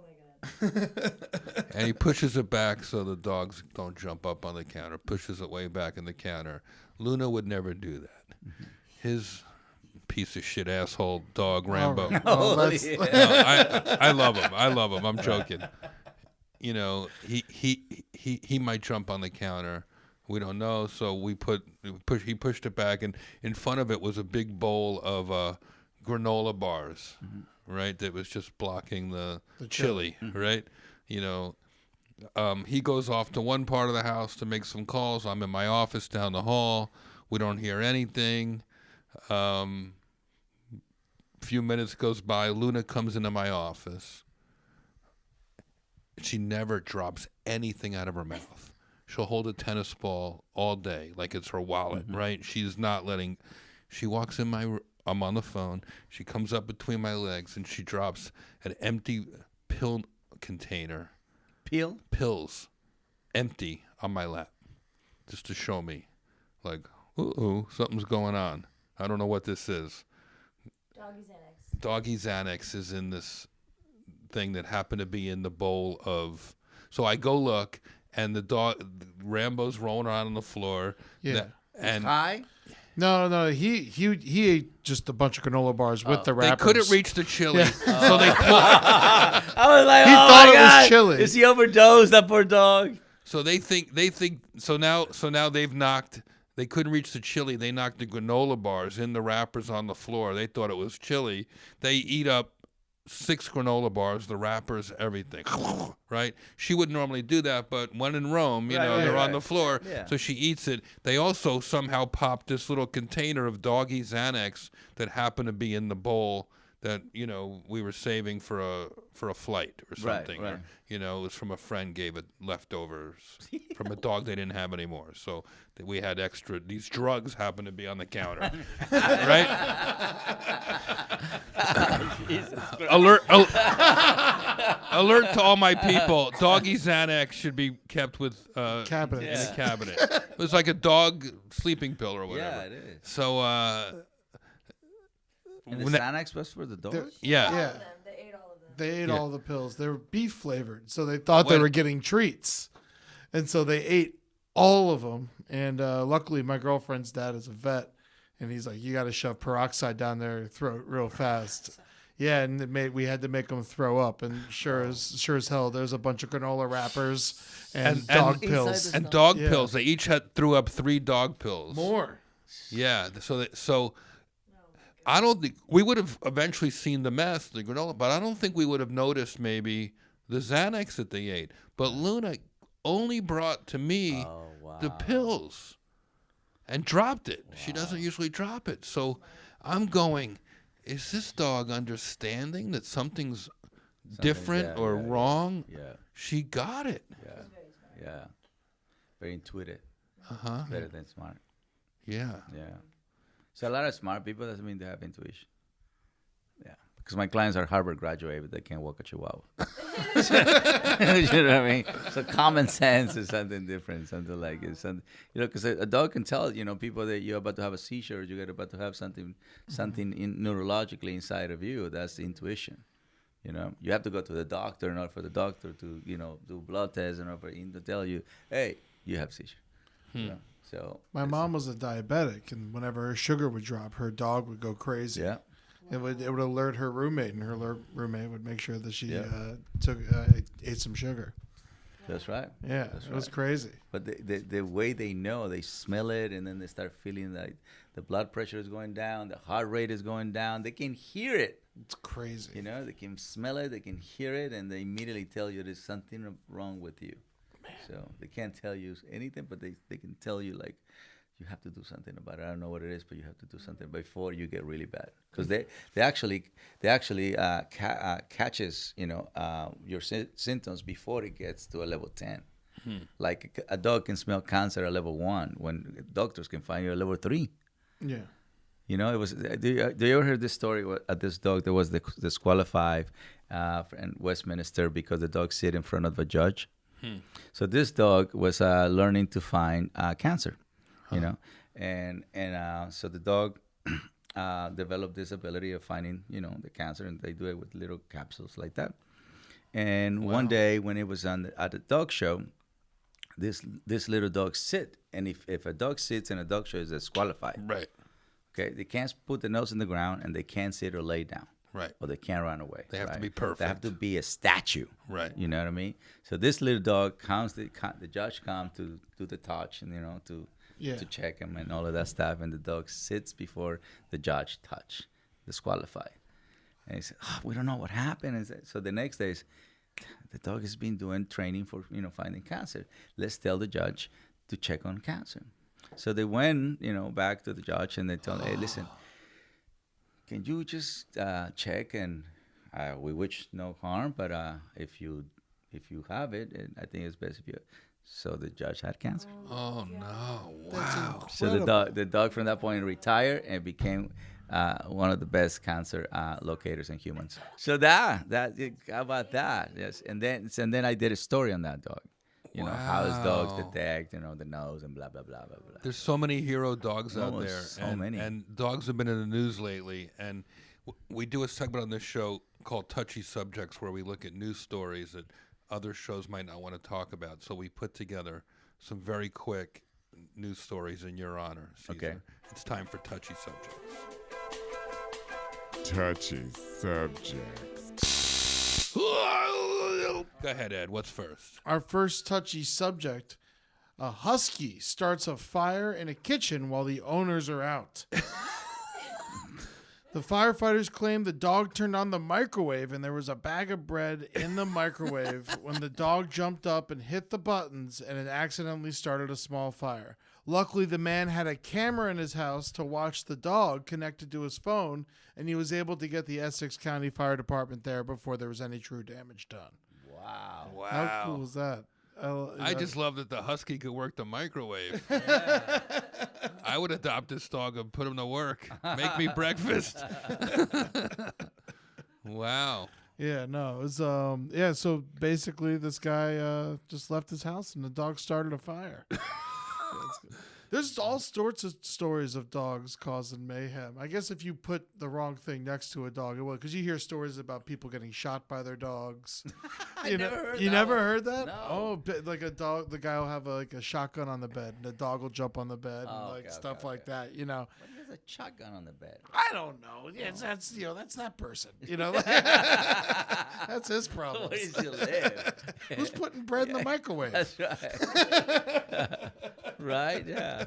And he pushes it back so the dogs don't jump up on the counter. Pushes it way back in the counter. Luna would never do that. His piece of shit asshole dog Rambo. Oh, that's, No, I love him. I love him. I'm joking. You know, he might jump on the counter. We don't know, so he pushed it back, and in front of it was a big bowl of granola bars, right? That was just blocking the chili, right? You know, he goes off to one part of the house to make some calls. I'm in my office down the hall. We don't hear anything. Few minutes goes by. Luna comes into my office. She never drops anything out of her mouth. She'll hold a tennis ball all day like it's her wallet, right? She's not letting. She walks in I'm on the phone. She comes up between my legs and she drops an empty pill container. Pills. Empty on my lap. Just to show me. Like, uh-oh, something's going on. I don't know what this is. Doggy Xanax is in this thing that happened to be in the bowl of. So I go look, and Rambo's rolling around on the floor. Yeah. And high? No. He ate just a bunch of granola bars with the They wrappers. couldn't reach the chili, so they pulled. I was like, He oh thought my it was God. chili. Is he overdosed, that poor dog? So they think. So now they've knocked. They couldn't reach the chili. They knocked the granola bars in the wrappers on the floor. They thought it was chili. They eat up 6 granola bars, the wrappers, everything. Right? She wouldn't normally do that, but when in Rome, they're on the floor, so she eats it. They also somehow popped this little container of doggy Xanax that happened to be in the bowl that we were saving for a flight or something. right. Or, it was from a friend gave it leftovers from a dog they didn't have anymore. So that we had extra. These drugs happened to be on the counter, right? Alert! Alert to all my people! Doggy Xanax should be kept with Cabinets. in a cabinet. It was like a dog sleeping pill or whatever. Yeah, it is. So And the when that- Xanax was for the dogs? yeah. Yeah. All of them. They ate all of them. They ate Yeah. all the pills. They were beef flavored, so they thought they What? were getting treats, and so they ate all of them. And luckily, my girlfriend's dad is a vet, and he's like, "You got to shove peroxide down their throat real fast." Yeah, and we had to make them throw up. And sure as hell, there's a bunch of granola wrappers and And- dog and- pills. And dog Yeah. pills. They each threw up 3 dog pills. More. Yeah. So I don't think we would have eventually seen the mess, the granola, but I don't think we would have noticed maybe the Xanax that they ate. But Luna only brought to me Oh, wow. the pills and dropped it. She doesn't usually drop it. So I'm going, is this dog understanding that something's different yeah, or yeah, wrong? Yeah, She got it. yeah. Very intuitive. Uh-huh. Better than smart. Yeah. Yeah. So a lot of smart people doesn't mean they have intuition. Yeah. Because my clients are Harvard graduated, but they can't walk a chihuahua. You know what I mean? So common sense is something different, something like it's something, because a dog can tell, people that you're about to have a seizure, or you're about to have something neurologically inside of you. That's the intuition. You have to go to the doctor in order for the doctor to, do blood tests in order for him to tell you, hey, you have seizure. So My mom was a diabetic, and whenever her sugar would drop, her dog would go crazy. yeah. It would alert her roommate, and her roommate would make sure that she Yeah. ate some sugar. That's right. Yeah, That's it was right. crazy. But the way they know, they smell it, and then they start feeling like the blood pressure is going down, the heart rate is going down. They can hear it. It's crazy. They can smell it, they can hear it, and they immediately tell you there's something wrong with you. So they can't tell you anything, but they can tell you, like, you have to do something about it. I don't know what it is, but you have to do something before you get really bad. Because they actually catches your symptoms before it gets to a level 10. Like a dog can smell cancer at level 1 when doctors can find you at level 3. Yeah. It was. Do you ever heard this story? At this dog that was disqualified in Westminster because the dog sit in front of a judge. So this dog was learning to find cancer, and so the dog developed this ability of finding the cancer, and they do it with little capsules like that. And one day when it was at the dog show, this little dog sit, and if a dog sits in a dog show, is disqualified. Right. Okay, they can't put the nose in the ground, and they can't sit or lay down. Right. Or they can't run away. They have to right? be perfect. They have to be a statue. Right. You know what I mean? So this little dog comes, the judge comes to do the touch and, to check him and all of that stuff. And the dog sits before the judge touch, disqualified. And he said, we don't know what happened. And so the next day is, the dog has been doing training for, finding cancer. Let's tell the judge to check on cancer. So they went, back to the judge, and they told him, hey, listen, can you just check, and we wish no harm, but if you have it, and I think it's best if you. So the judge had cancer. Oh no! Wow. So the dog from that point retired and became one of the best cancer locators in humans. So how about that? Yes, and then I did a story on that dog. How his dogs detect, the nose and blah blah blah blah blah. There's so many hero dogs out there, so many. and dogs have been in the news lately. And we do a segment on this show called Touchy Subjects, where we look at news stories that other shows might not want to talk about. So we put together some very quick news stories in your honor, Cesar. Okay. It's time for Touchy Subjects. Touchy subjects. Go ahead, Ed. What's first? Our first touchy subject: a husky starts a fire in a kitchen while the owners are out. The firefighters claim the dog turned on the microwave and there was a bag of bread in the microwave when the dog jumped up and hit the buttons, and it accidentally started a small fire. Luckily, the man had a camera in his house to watch the dog connected to his phone, and he was able to get the Essex County Fire Department there before there was any true damage done. Wow. Wow. How cool is that? I just love that the husky could work the microwave. I would adopt this dog and put him to work. Make me breakfast. Wow. Yeah, no, it was so basically this guy just left his house and the dog started a fire. There's all sorts of stories of dogs causing mayhem. I guess if you put the wrong thing next to a dog, it will, because you hear stories about people getting shot by their dogs. You never heard that? No. Oh, like a dog, the guy will have a shotgun on the bed, and the dog will jump on the bed and stuff like that. You know, What is a shotgun on the bed? I don't know. Yeah, that's that person. You know, that's his problem. Where does he live? Who's putting bread in the microwave? That's right. Right? Yeah.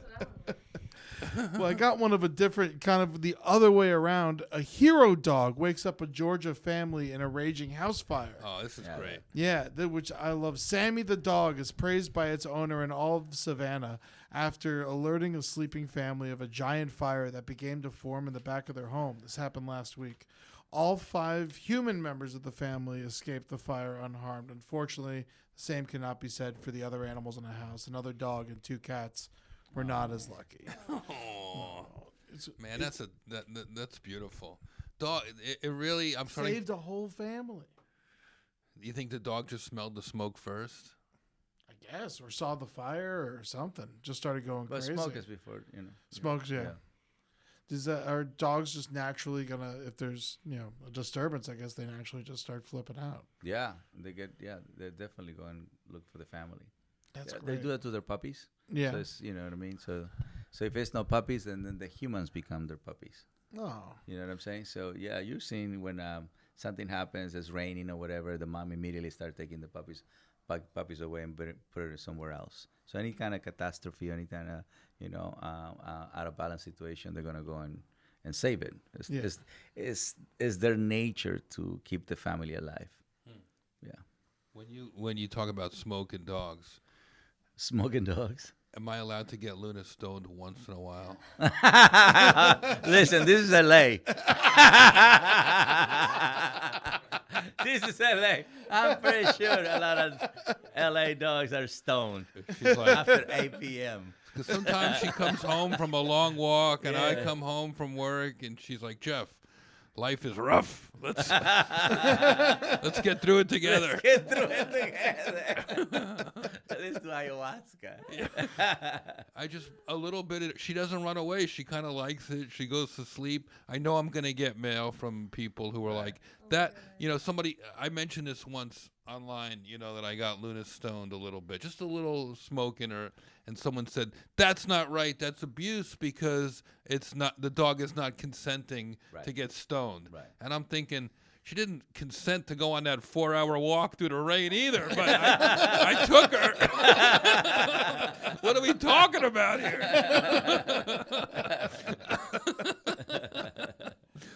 Well, I got one of a different kind of the other way around. A hero dog wakes up a Georgia family in a raging house fire. Oh, this is great. Yeah, which I love. Sammy the dog is praised by its owner in all of Savannah after alerting a sleeping family of a giant fire that began to form in the back of their home. This happened last week. All 5 human members of the family escaped the fire unharmed. Unfortunately, the same cannot be said for the other animals in the house. Another dog and 2 cats were not as lucky. Oh, man, that's beautiful. Dog, it really. I'm sorry. Saved a whole family. You think the dog just smelled the smoke first? I guess, or saw the fire or something. Just started going But crazy. smoke is before, you know. Smokes, yeah. Are dogs just naturally gonna, if there's a disturbance, I guess they naturally just start flipping out. Yeah, they're definitely going look for the family. That's They great. do that to their puppies. Yeah. So it's, you know what I mean? So if it's no puppies, then the humans become their puppies. Oh, You know what I'm saying? So yeah, you've seen when something happens, it's raining or whatever, the mom immediately starts taking the puppies away and put it somewhere else. So any kind of catastrophe, any kind of out of balance situation, they're gonna go and save it. It's their nature to keep the family alive. Yeah. When you talk about smoke and dogs, Smoking dogs. am I allowed to get Luna stoned once in a while? Listen, this is LA. This is LA. I'm pretty sure a lot of LA dogs are stoned She's like, after 8 p.m. because sometimes she comes home from a long walk, and I Yeah. come home from work, and she's like, Jeff, life is rough. Let's get through it together. Get through it together. Let's do ayahuasca. I just a little bit. She doesn't run away. She kind of likes it. She goes to sleep. I know I'm gonna get mail from people who are like that. Somebody. I mentioned this once online. That I got Luna stoned a little bit, just a little smoke in her, and someone said that's not right. That's abuse because it's not. The dog is not consenting to get stoned. Right. And I'm thinking. She didn't consent to go on that 4-hour walk through the rain either, but I took her. What are we talking about here?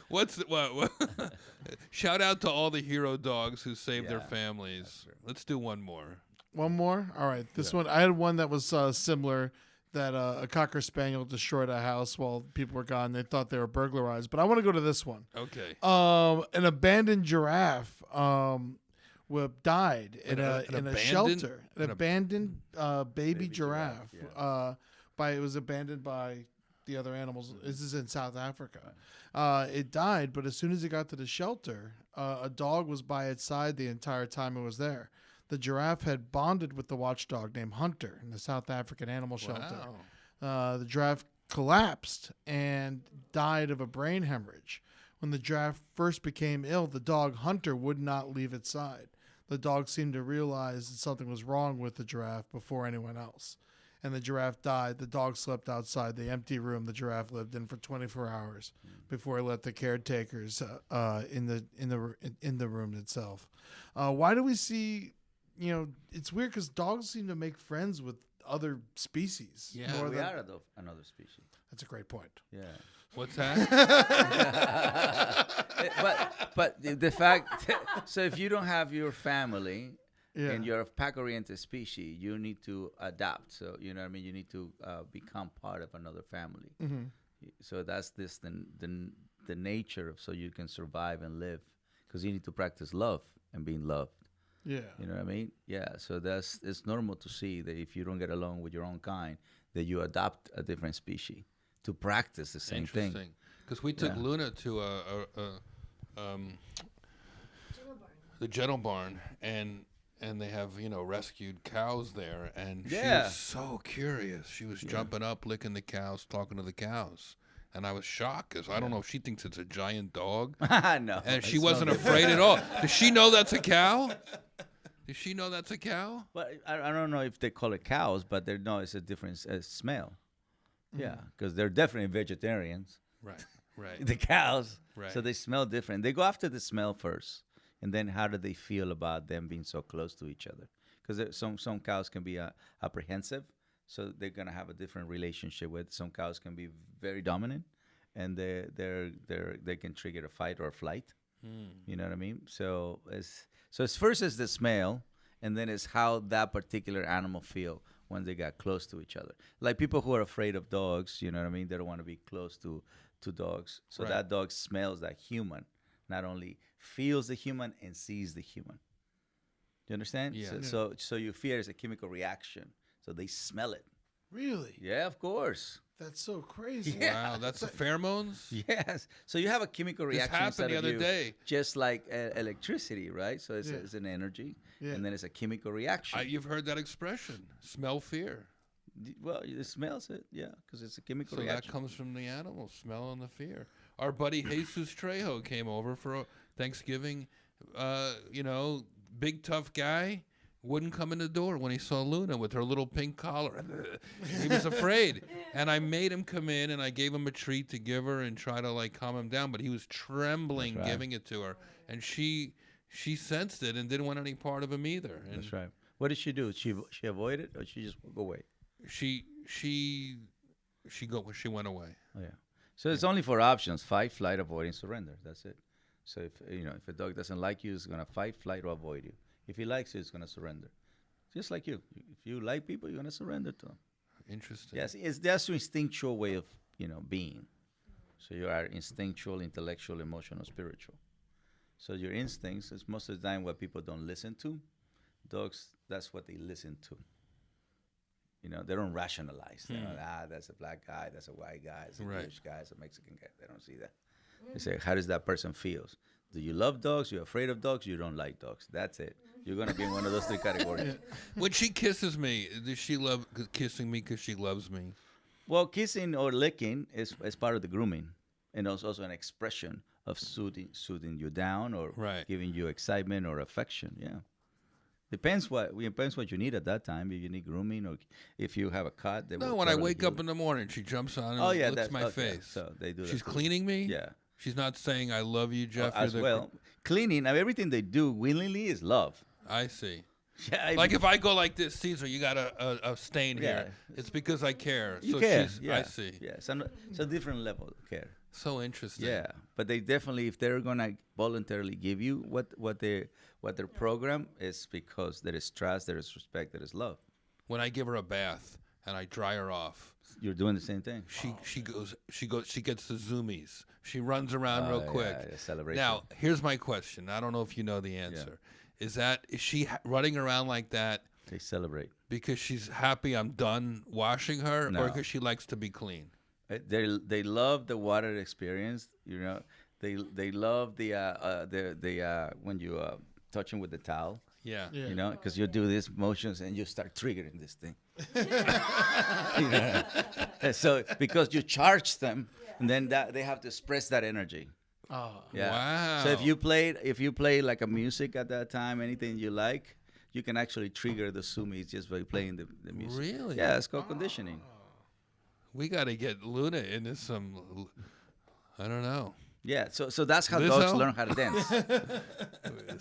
What? Shout out to all the hero dogs who saved their families. Let's do one more. one more. All right, this one. I had one that was similar. That a Cocker Spaniel destroyed a house while people were gone. They thought they were burglarized, but I want to go to this one. Okay. An abandoned giraffe died in a shelter. An abandoned baby giraffe. giraffe, It was abandoned by the other animals. This is in South Africa. It died, but as soon as it got to the shelter, a dog was by its side the entire time it was there. The giraffe had bonded with the watchdog named Hunter in the South African animal shelter. Wow. The giraffe collapsed and died of a brain hemorrhage. When the giraffe first became ill, the dog Hunter would not leave its side. The dog seemed to realize that something was wrong with the giraffe before anyone else. And the giraffe died. The dog slept outside the empty room the giraffe lived in for 24 hours before he let the caretakers in the room itself. Why do we see? It's weird because dogs seem to make friends with other species. Yeah. more We than- are another species. That's a great point. Yeah. What's that? But the fact, so if you don't have your family Yeah. And you're a pack-oriented species. You need to adapt. So you know what I mean. You need to become part of another family. Mm-hmm. So that's the nature of so you can survive and live, because you need to practice love and being loved. Yeah. You know what I mean? Yeah. So it's normal to see that if you don't get along with your own kind, that you adopt a different species to practice the same thing. Interesting. Because we took Yeah. Luna to the Gentle Barn, and they have rescued cows there, and she Yeah. was so curious. She was jumping up, licking the cows, talking to the cows, and I was shocked because I don't know if she thinks it's a giant dog, No. and she it's wasn't not- afraid at all. Does she know that's a cow? Does she know that's a cow? But I don't know if they call it cows, but they know it's a different smell. Yeah, because they're definitely vegetarians. Right, right. The cows, Right. so they smell different. They go after the smell first, and then how do they feel about them being so close to each other? Because some cows can be apprehensive, so they're gonna have a different relationship with. Some cows can be very dominant, and they can trigger a fight or a flight. You know what I mean? So it's first is the smell, and then it's how that particular animal feel when they got close to each other. Like people who are afraid of dogs, you know what I mean? They don't want to be close to dogs. So Right. that dog smells that human, not only feels the human and sees the human. You understand? Yeah. So your fear is a chemical reaction. So they smell it. Really? Yeah, of course. That's so crazy. Wow, that's the pheromones. Yes. So you have a chemical This reaction happened inside the of other you, day. just like electricity, right? So it's, Yeah. it's an energy, Yeah. and then it's a chemical reaction. You've heard that expression, smell fear. Well, it smells it, yeah, because it's a chemical So that reaction. comes from the animals, smelling the fear. Our buddy Jesus Trejo came over for Thanksgiving. Big tough guy, wouldn't come in the door when he saw Luna with her little pink collar. He was afraid. And I made him come in, and I gave him a treat to give her and try to calm him down. But he was trembling That's right. giving it to her. And she sensed it and didn't want any part of him either. And That's right. What did she do? She avoided, or she just go away? She went away. Oh yeah. So it's only four options: fight, flight, avoid, and surrender. That's it. So if a dog doesn't like you, it's gonna fight, flight, or avoid you. If he likes you, it's gonna surrender. Just like you. If you like people, you're gonna surrender to them. Interesting. Yes, that's your instinctual way of being. So you are instinctual, intellectual, emotional, spiritual. So your instincts is most of the time what people don't listen to. Dogs, that's what they listen to. They don't rationalize. They don't, that's a black guy, that's a white guy, that's a Right. Jewish guy, that's a Mexican guy. They don't see that. They say, how does that person feels? Do you love dogs? You're afraid of dogs? You don't like dogs. That's it. You're going to be in one of those three categories. When she kisses me, does she love kissing me because she loves me? Well, kissing or licking is part of the grooming, and it's also an expression of soothing you down or Right. giving you excitement or affection. Yeah, depends what you need at that time. If you need grooming or if you have a cut. No, when I wake up in the morning, she jumps on and licks that's my okay. face. So they do. She's that too. cleaning me? Yeah. She's not saying, I love you, Jeff. As you're the well, cleaning. Everything they do willingly is love. I see. Yeah, Like if I go like this, Cesar, you got a stain Yeah. here. It's because I care. You so care. she's, Yeah. I see. Yeah, it's a different level of care. So interesting. Yeah, but they definitely, if they're gonna voluntarily give you what their program is, because there is trust, there is respect, there is love. When I give her a bath and I dry her off, You're doing the same thing. she gets the zoomies. She runs around real yeah, quick. yeah, celebration. Now, here's my question. I don't know if you know the answer. Is she running around like that They celebrate. because she's happy I'm done washing her, No. or because she likes to be clean? They love the water experience. They love the when you touch them with the towel. Yeah. Yeah. Because you do these motions and you start triggering this thing. So because you charge them, and then they have to express that energy. Oh. Yeah. Wow. So if you play like a music at that time, anything you like, you can actually trigger the sumis just by playing the music. Really? Yeah, it's called conditioning. We got to get Luna into some, I don't know, Yeah. So that's how Lizzo? dogs learn how to dance.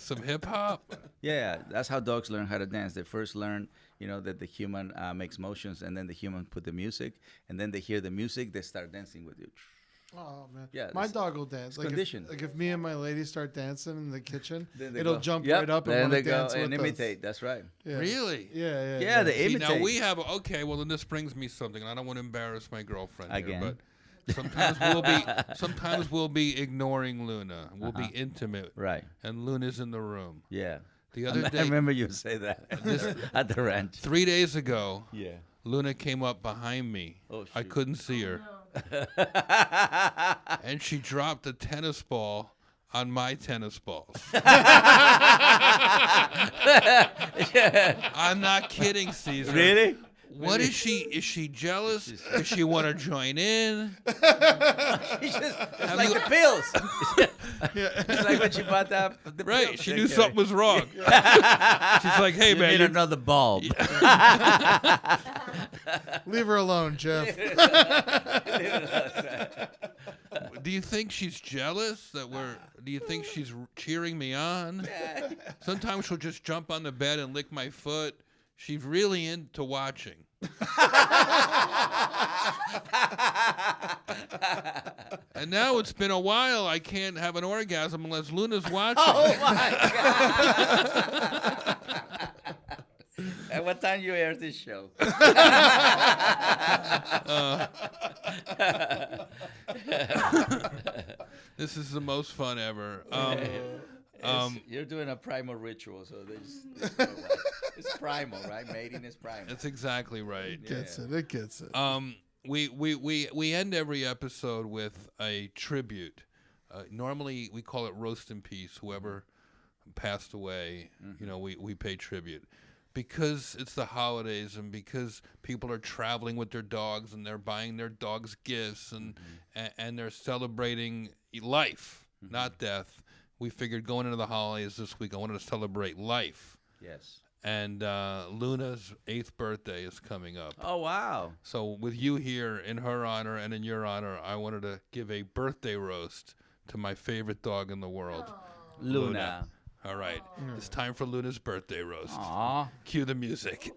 some hip hop. Yeah, that's how dogs learn how to dance. They first learn, that the human makes motions, and then the human put the music, and then they hear the music, they start dancing with you. Oh man, Yeah, my it's- dog will dance. Like conditioned. if me and my lady start dancing in the kitchen, Then they it'll go, jump yep, right up and then want they to go dance and with imitate. us. That's right. Yeah. Really? Yeah. Yeah, they See, imitate. now we have okay. Well, then this brings me something, and I don't want to embarrass my girlfriend Again. here, but sometimes we'll be ignoring Luna. We'll be intimate, Right. and Luna's in the room. Yeah. The other I day, remember you say that at the ranch. 3 days ago, Yeah. Luna came up behind me. Oh, I shoot. couldn't see her, and she dropped a tennis ball on my tennis balls. I'm not kidding, Cesar. Really? What is she? Is she jealous? Does she want to join in? It's like the pills. It's like when she bought the Right. pills. She knew Okay. something was wrong. She's like, hey, You man. need you- another bulb. Leave her alone, Jeff. Do you think she's jealous that do you think she's cheering me on? Sometimes she'll just jump on the bed and lick my foot. She's really into watching. And now it's been a while. I can't have an orgasm unless Luna's watching. Oh my God! At what time you air this show? This is the most fun ever. You're doing a primal ritual, so it's primal, right? Mating is primal. That's exactly right. It gets it. We end every episode with a tribute. Normally we call it roast in peace. Whoever passed away, we pay tribute. Because it's the holidays and because people are traveling with their dogs and they're buying their dogs gifts and they're celebrating life, not death. We figured going into the holidays this week, I wanted to celebrate life. Yes. And Luna's 8th birthday is coming up. Oh wow! So with you here in her honor and in your honor, I wanted to give a birthday roast to my favorite dog in the world, Luna. All right. It's time for Luna's birthday roast. Aw. Cue the music.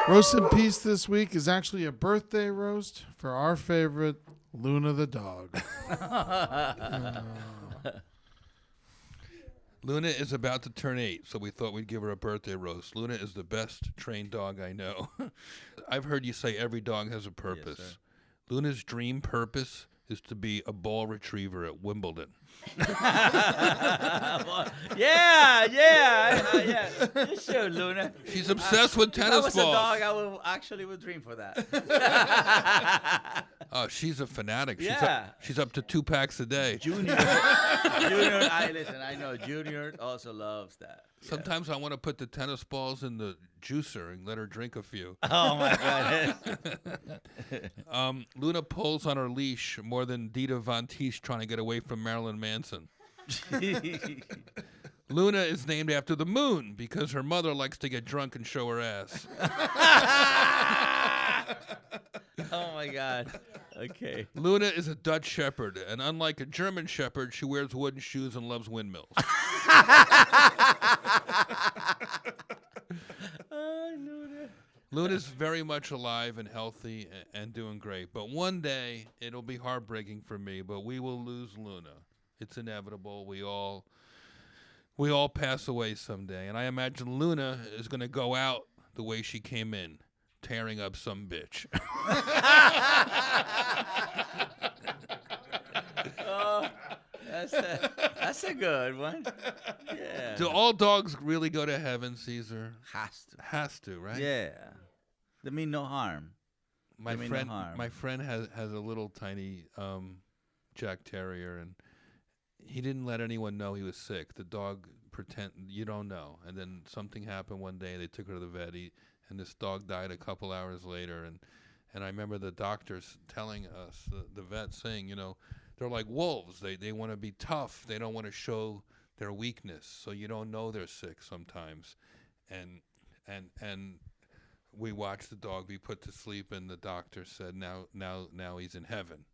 Roast in Peace this week is actually a birthday roast for our favorite Luna the dog. Luna is about to turn 8, so we thought we'd give her a birthday roast. Luna is the best trained dog I know. I've heard you say every dog has a purpose. sir. Luna's dream purpose is to be a ball retriever at Wimbledon. Yeah. You should, Luna. She's obsessed with If I tennis was balls. a dog, I would dream for that. Oh, she's a fanatic. Yeah. She's up to 2 packs a day. Junior, I know Junior also loves that. Sometimes I want to put the tennis balls in the juicer and let her drink a few. Oh my God. Luna pulls on her leash more than Dita Von Teese trying to get away from Marilyn Manson. Luna is named after the moon because her mother likes to get drunk and show her ass. Oh my God. Okay. Luna is a Dutch Shepherd, and unlike a German Shepherd, she wears wooden shoes and loves windmills. Luna's very much alive and healthy and doing great. But one day, it'll be heartbreaking for me, but we will lose Luna. It's inevitable. We all pass away someday. And I imagine Luna is going to go out the way she came in, tearing up some bitch. That's a good one. Yeah. Do all dogs really go to heaven, Caesar? Has to. Has to, right? Yeah. They mean no harm. My I mean, no harm. friend has a little tiny Jack Terrier, and he didn't let anyone know he was sick. The dog you don't know. And then something happened one day. They took her to the vet, and this dog died a couple hours later. And I remember the doctors telling us, the vet saying, they're like wolves. They want to be tough. They don't want to show their weakness. So you don't know they're sick sometimes. And we watched the dog be put to sleep, and the doctor said, now he's in heaven.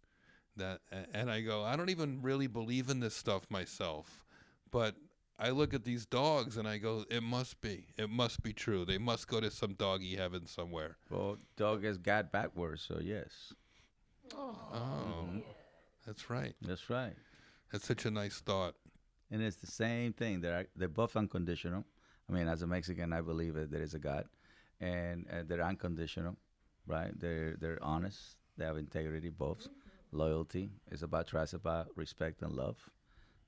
And I go, I don't even really believe in this stuff myself, but I look at these dogs and I go, it must be true. They must go to some doggy heaven somewhere. Well, dog is God backwards, so yes. Oh, that's right. That's right. That's such a nice thought. And it's the same thing. They're both unconditional. I mean, as a Mexican, I believe that there is a God, and they're unconditional, right? They're honest. They have integrity, both. Loyalty. It's about trust, about respect and love.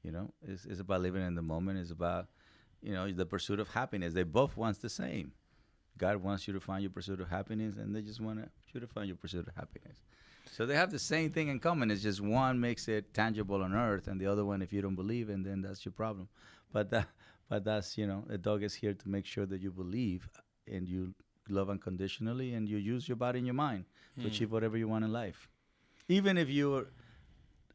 You know, it's about living in the moment. It's about, the pursuit of happiness. They both want the same. God wants you to find your pursuit of happiness, and they just want you to find your pursuit of happiness. So they have the same thing in common. It's just one makes it tangible on earth, and the other one, if you don't believe, and then that's your problem. But that's, a dog is here to make sure that you believe and you love unconditionally, and you use your body and your mind to achieve whatever you want in life. Even if you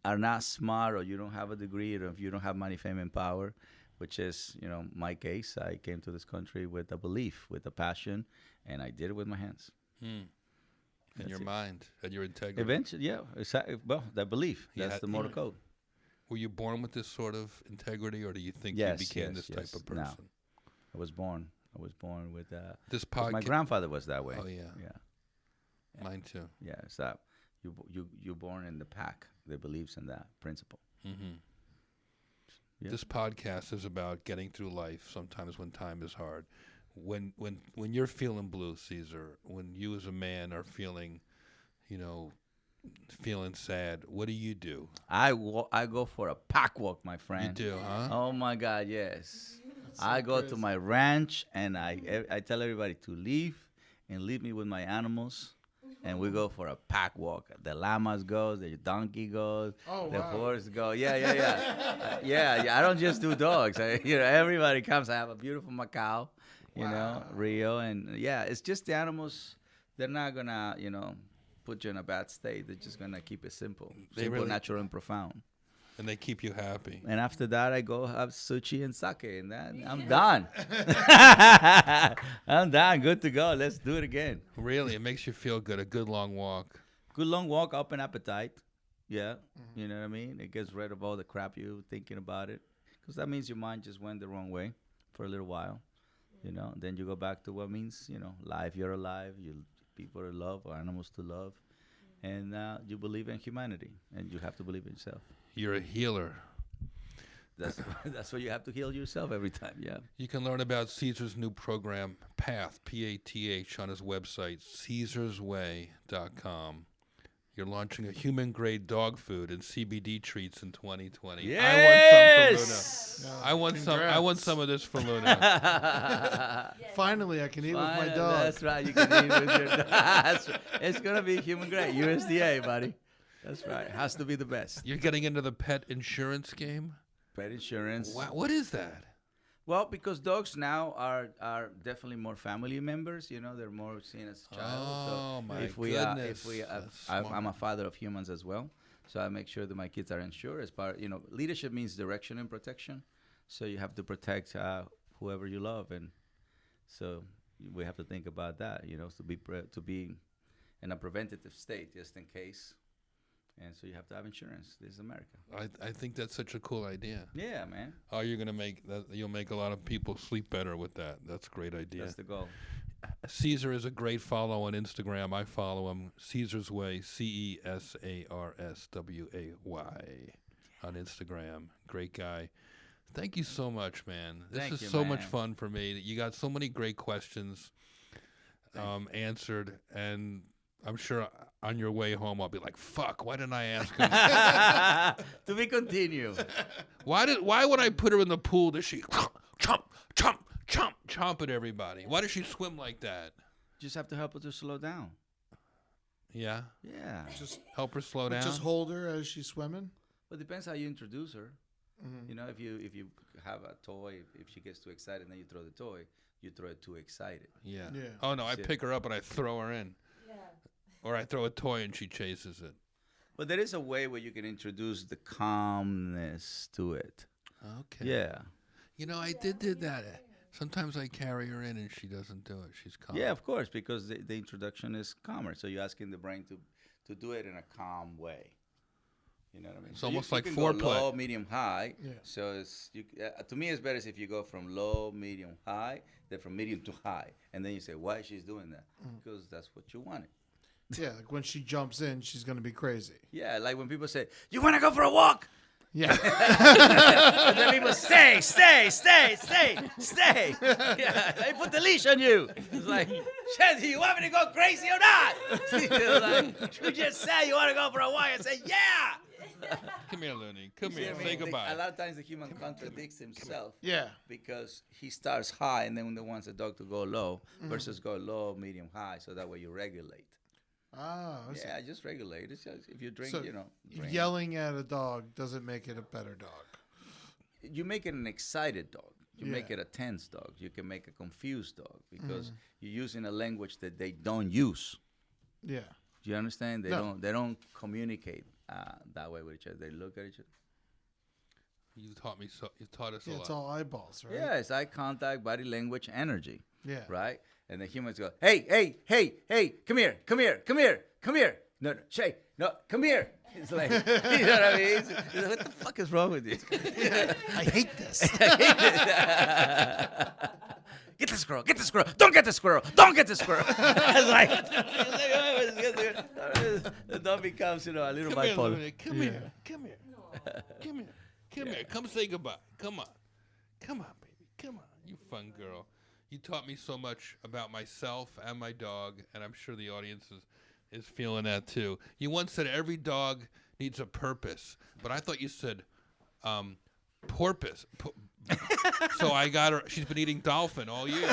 are not smart, or you don't have a degree, or if you don't have money, fame, and power, which is, my case. I came to this country with a belief, with a passion, and I did it with my hands. And your mind and your integrity. Eventually, yeah. Exactly. Well, that belief. That's the motor code. Were you born with this sort of integrity, or do you think Yes, you became yes, this type of No. person? I was born with This my podcast. grandfather was that way. Oh yeah. Yeah. Mine too. Yeah. So you're born in the pack that believes in that principle. Mm-hmm. Yeah. This podcast is about getting through life sometimes when time is hard. When you're feeling blue, Cesar, when you as a man are feeling, feeling sad, what do you do? I go for a pack walk, my friend. You do, huh? Oh my God, yes. so I go to crazy. my ranch, and I tell everybody to leave me with my animals, and we go for a pack walk. The llamas goes, the donkey goes, Oh, the wow. horse goes. Yeah. Yeah. I don't just do dogs. Everybody comes. I have a beautiful Macau, Rio, and it's just the animals. They're not gonna, put you in a bad state. They're just gonna keep it simple, really- natural, and profound. And they keep you happy. And after that, I go have sushi and sake, and then I'm done. I'm done. Good to go. Let's do it again. Really, it makes you feel good. A good long walk. Good long walk, up an appetite. Yeah, you know what I mean? It gets rid of all the crap you're thinking about it. Because that means your mind just went the wrong way for a little while. Then you go back to what means, life. You're alive. People to love, or animals to love. And you believe in humanity, and you have to believe in yourself. You're a healer. That's why you have to heal yourself every time. Yeah. You can learn about Caesar's new program, PATH, P-A-T-H, on his website, caesarsway.com. You're launching a human-grade dog food and CBD treats in 2020. Yes! I want some for Luna. I want some of this for Luna. Finally, I can eat with my Fine, dog. That's right. You can eat with your dog. That's right. It's gonna be human grade, USDA, buddy. That's right. Has to be the best. You're getting into the pet insurance game? Pet insurance. Wow, what is that? Well, because dogs now are definitely more family members. They're more seen as child. Oh, my goodness. That's I'm smart. a father of humans as well, so I make sure that my kids are insured as part. Leadership means direction and protection, so you have to protect whoever you love, and so we have to think about that. To be in a preventative state just in case. And so you have to have insurance. This is America. I think that's such a cool idea. Yeah, man. Oh, you're gonna make that. You'll make a lot of people sleep better with that. That's a great idea. That's the goal. Caesar is a great follow on Instagram. I follow him. Caesar's Way, CESARSWAY, on Instagram. Great guy. Thank you so much, man. This Thank is you, so much man. fun for me. You got so many great questions answered, and I'm sure on your way home I'll be like, "Fuck! Why didn't I ask him?" To be continued. Why when I put her in the pool does she chomp at everybody? Why does she swim like that? Just have to help her to slow down. Yeah, Yeah. Just help her slow down. just hold her as she's swimming. But it depends how you introduce her. Mm-hmm. If you have a toy, if she gets too excited, then you throw the toy. You throw it too excited. Yeah. Yeah. Oh no, I Sit. pick her up and I throw her in, Yeah. or I throw a toy and she chases it. But there is a way where you can introduce the calmness to it. Okay. Yeah. I did that. Sometimes I carry her in and she doesn't do it. She's calm. Yeah, of course, because the introduction is calmer. So you're asking the brain to do it in a calm way. You know what I mean? It's almost like you can foreplay. go low, medium, high. Yeah. So to me, it's better if you go from low, medium, high, than from medium to high, and then you say why she's doing that because that's what you wanted. Yeah, like when she jumps in, she's gonna be crazy. Yeah, like when people say, "You want to go for a walk?" Yeah. And then people stay. Yeah, they put the leash on you. It's like, shit, do you want me to go crazy or not? Like, you just say you want to go for a walk and say, yeah. Come here, Looney. Come See, here. I mean, Say goodbye. A lot of times the human contradicts himself. Yeah. Because he starts high and then when they wants the dog to go low versus go low, medium, high, so that way you regulate. Ah. I see. Yeah, just regulate. It's just, if you drink, So drink. yelling at a dog doesn't make it a better dog. You make it an excited dog. You make Yeah. it a tense dog. You can make a confused dog because you're using a language that they don't use. Yeah. Do you understand? They No. don't communicate that way with each other. They look at each other. You taught me so. You taught us a Yeah, lot. it's all eyeballs, right? Yeah, it's eye contact, body language, energy. Yeah. Right? And the humans go, hey, come here. No, Shay, no, come here. It's like, you know what I mean? It's like, what the fuck is wrong with you? I hate this. Get the squirrel. Don't get the squirrel. It's like, the dog becomes, a little Come here, bipolar. Looney. Come here. Come here. Come say goodbye. Come on, baby. Come on. You fun girl. You taught me so much about myself and my dog, and I'm sure the audience is feeling that too. You once said every dog needs a purpose, but I thought you said porpoise. So I got her. She's been eating dolphin all year.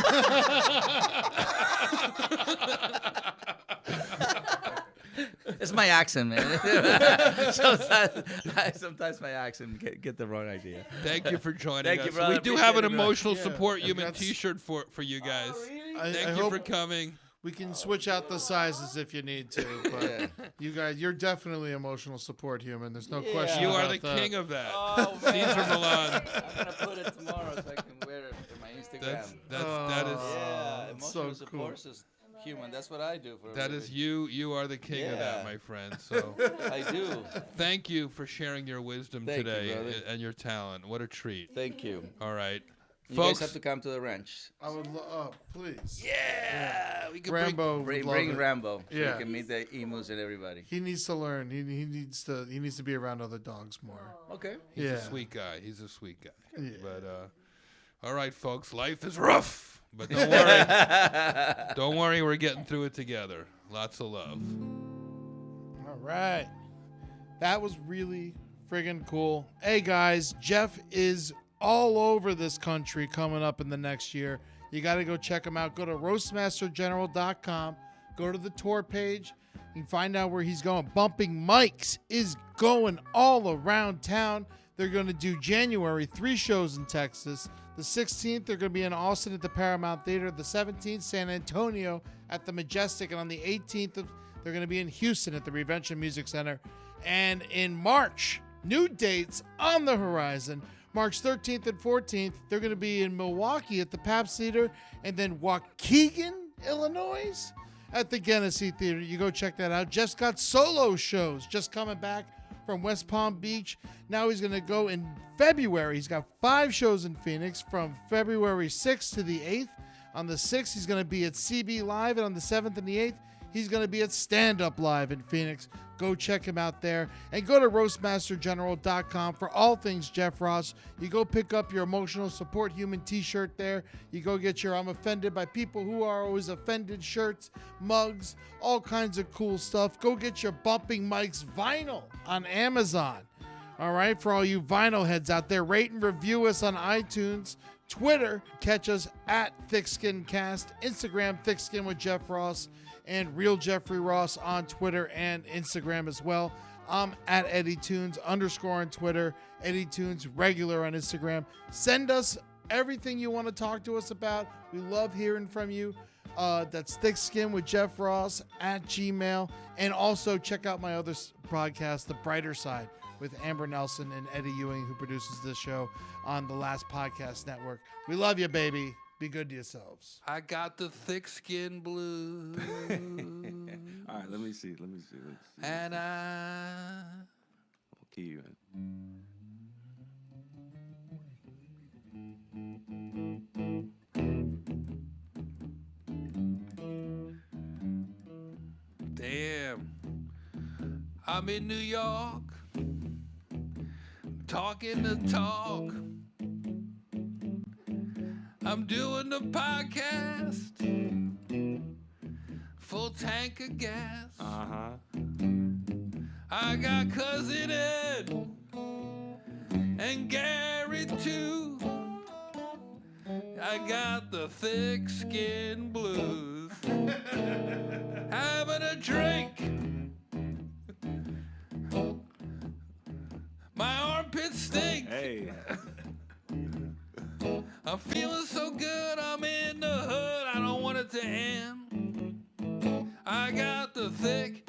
It's my accent, man. Sometimes my accent get the wrong idea. Thank you for joining Thank us. you, brother. We do have an Appreciate it, brother. emotional Yeah. support human That's- T-shirt for you guys. I Thank you hope for coming. we can switch out the sizes if you need to, but you guys, you're definitely emotional support human. There's no question. You are about the that. king of that. Oh, Caesar Milan. I'm gonna put it tomorrow so I can wear it in my Instagram. That is Yeah, That's emotional so support is human. That's what I do for. a that is living. you are the king of that, Yeah. my friend. So I do. thank you for sharing your wisdom Thank you, today brother. and your talent. What a treat. Thank you. All right. You Folks, guys have to come to the ranch. I would please. yeah, we can Rambo would Bring love it. Rambo. So Yeah. you can meet the emus and everybody. He needs to learn. He needs to be around other dogs more. Okay. He's Yeah. a sweet guy. He's a sweet guy. Yeah. But all right, folks, life is rough, but don't worry. Don't worry, we're getting through it together. Lots of love. All right. That was really friggin' cool. Hey, guys, Jeff is all over this country coming up in the next year. You got to go check him out. Go to roastmastergeneral.com. Go to the tour page. You can find out where he's going. Bumping Mics is going all around town. They're going to do January 3 shows in Texas. The 16th, they're going to be in Austin at the Paramount Theater. The 17th, San Antonio at the Majestic. And on the 18th, they're going to be in Houston at the Revention Music Center. And in March, new dates on the horizon. March 13th and 14th, they're going to be in Milwaukee at the Pabst Theater. And then Waukegan, Illinois at the Genesee Theater. You go check that out. Jeff's got solo shows just coming back from West Palm Beach. Now he's going to go in February. He's got 5 shows in Phoenix from February 6th to the 8th. On the 6th, he's going to be at CB Live. And on the 7th and the 8th, he's going to be at Stand Up Live in Phoenix. Go check him out there. And go to roastmastergeneral.com for all things Jeff Ross. You go pick up your emotional support human t-shirt there. You go get your I'm offended by people who are always offended shirts, mugs, all kinds of cool stuff. Go get your Bumping Mics vinyl on Amazon. All right, for all you vinyl heads out there, rate and review us on iTunes. Twitter, catch us at ThickSkinCast. Instagram, ThickSkin with Jeff Ross. And Real Jeffrey Ross on Twitter and Instagram as well. I'm at Eddie Tunes _ on Twitter. Eddie Tunes regular on Instagram. Send us everything you want to talk to us about. We love hearing from you. That's Thick Skin with Jeff Ross at Gmail. And also check out my other podcast, The Brighter Side, with Amber Nelson and Eddie Ewing, who produces this show on the Last Podcast Network. We love you, baby. Be good to yourselves. I got the thick skin blues. All right, let me see. And I to you. Damn. I'm in New York, talking the talk. I'm doing the podcast, full tank of gas. Uh-huh. I got Cousin Ed and Gary too. I got the thick skin blues. Having a drink. My armpits stink. Hey. I'm feeling so good, I'm in the hood, I don't want it to end. I got the thick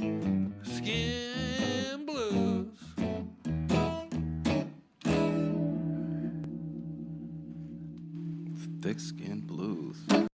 skin blues. Thick skin blues.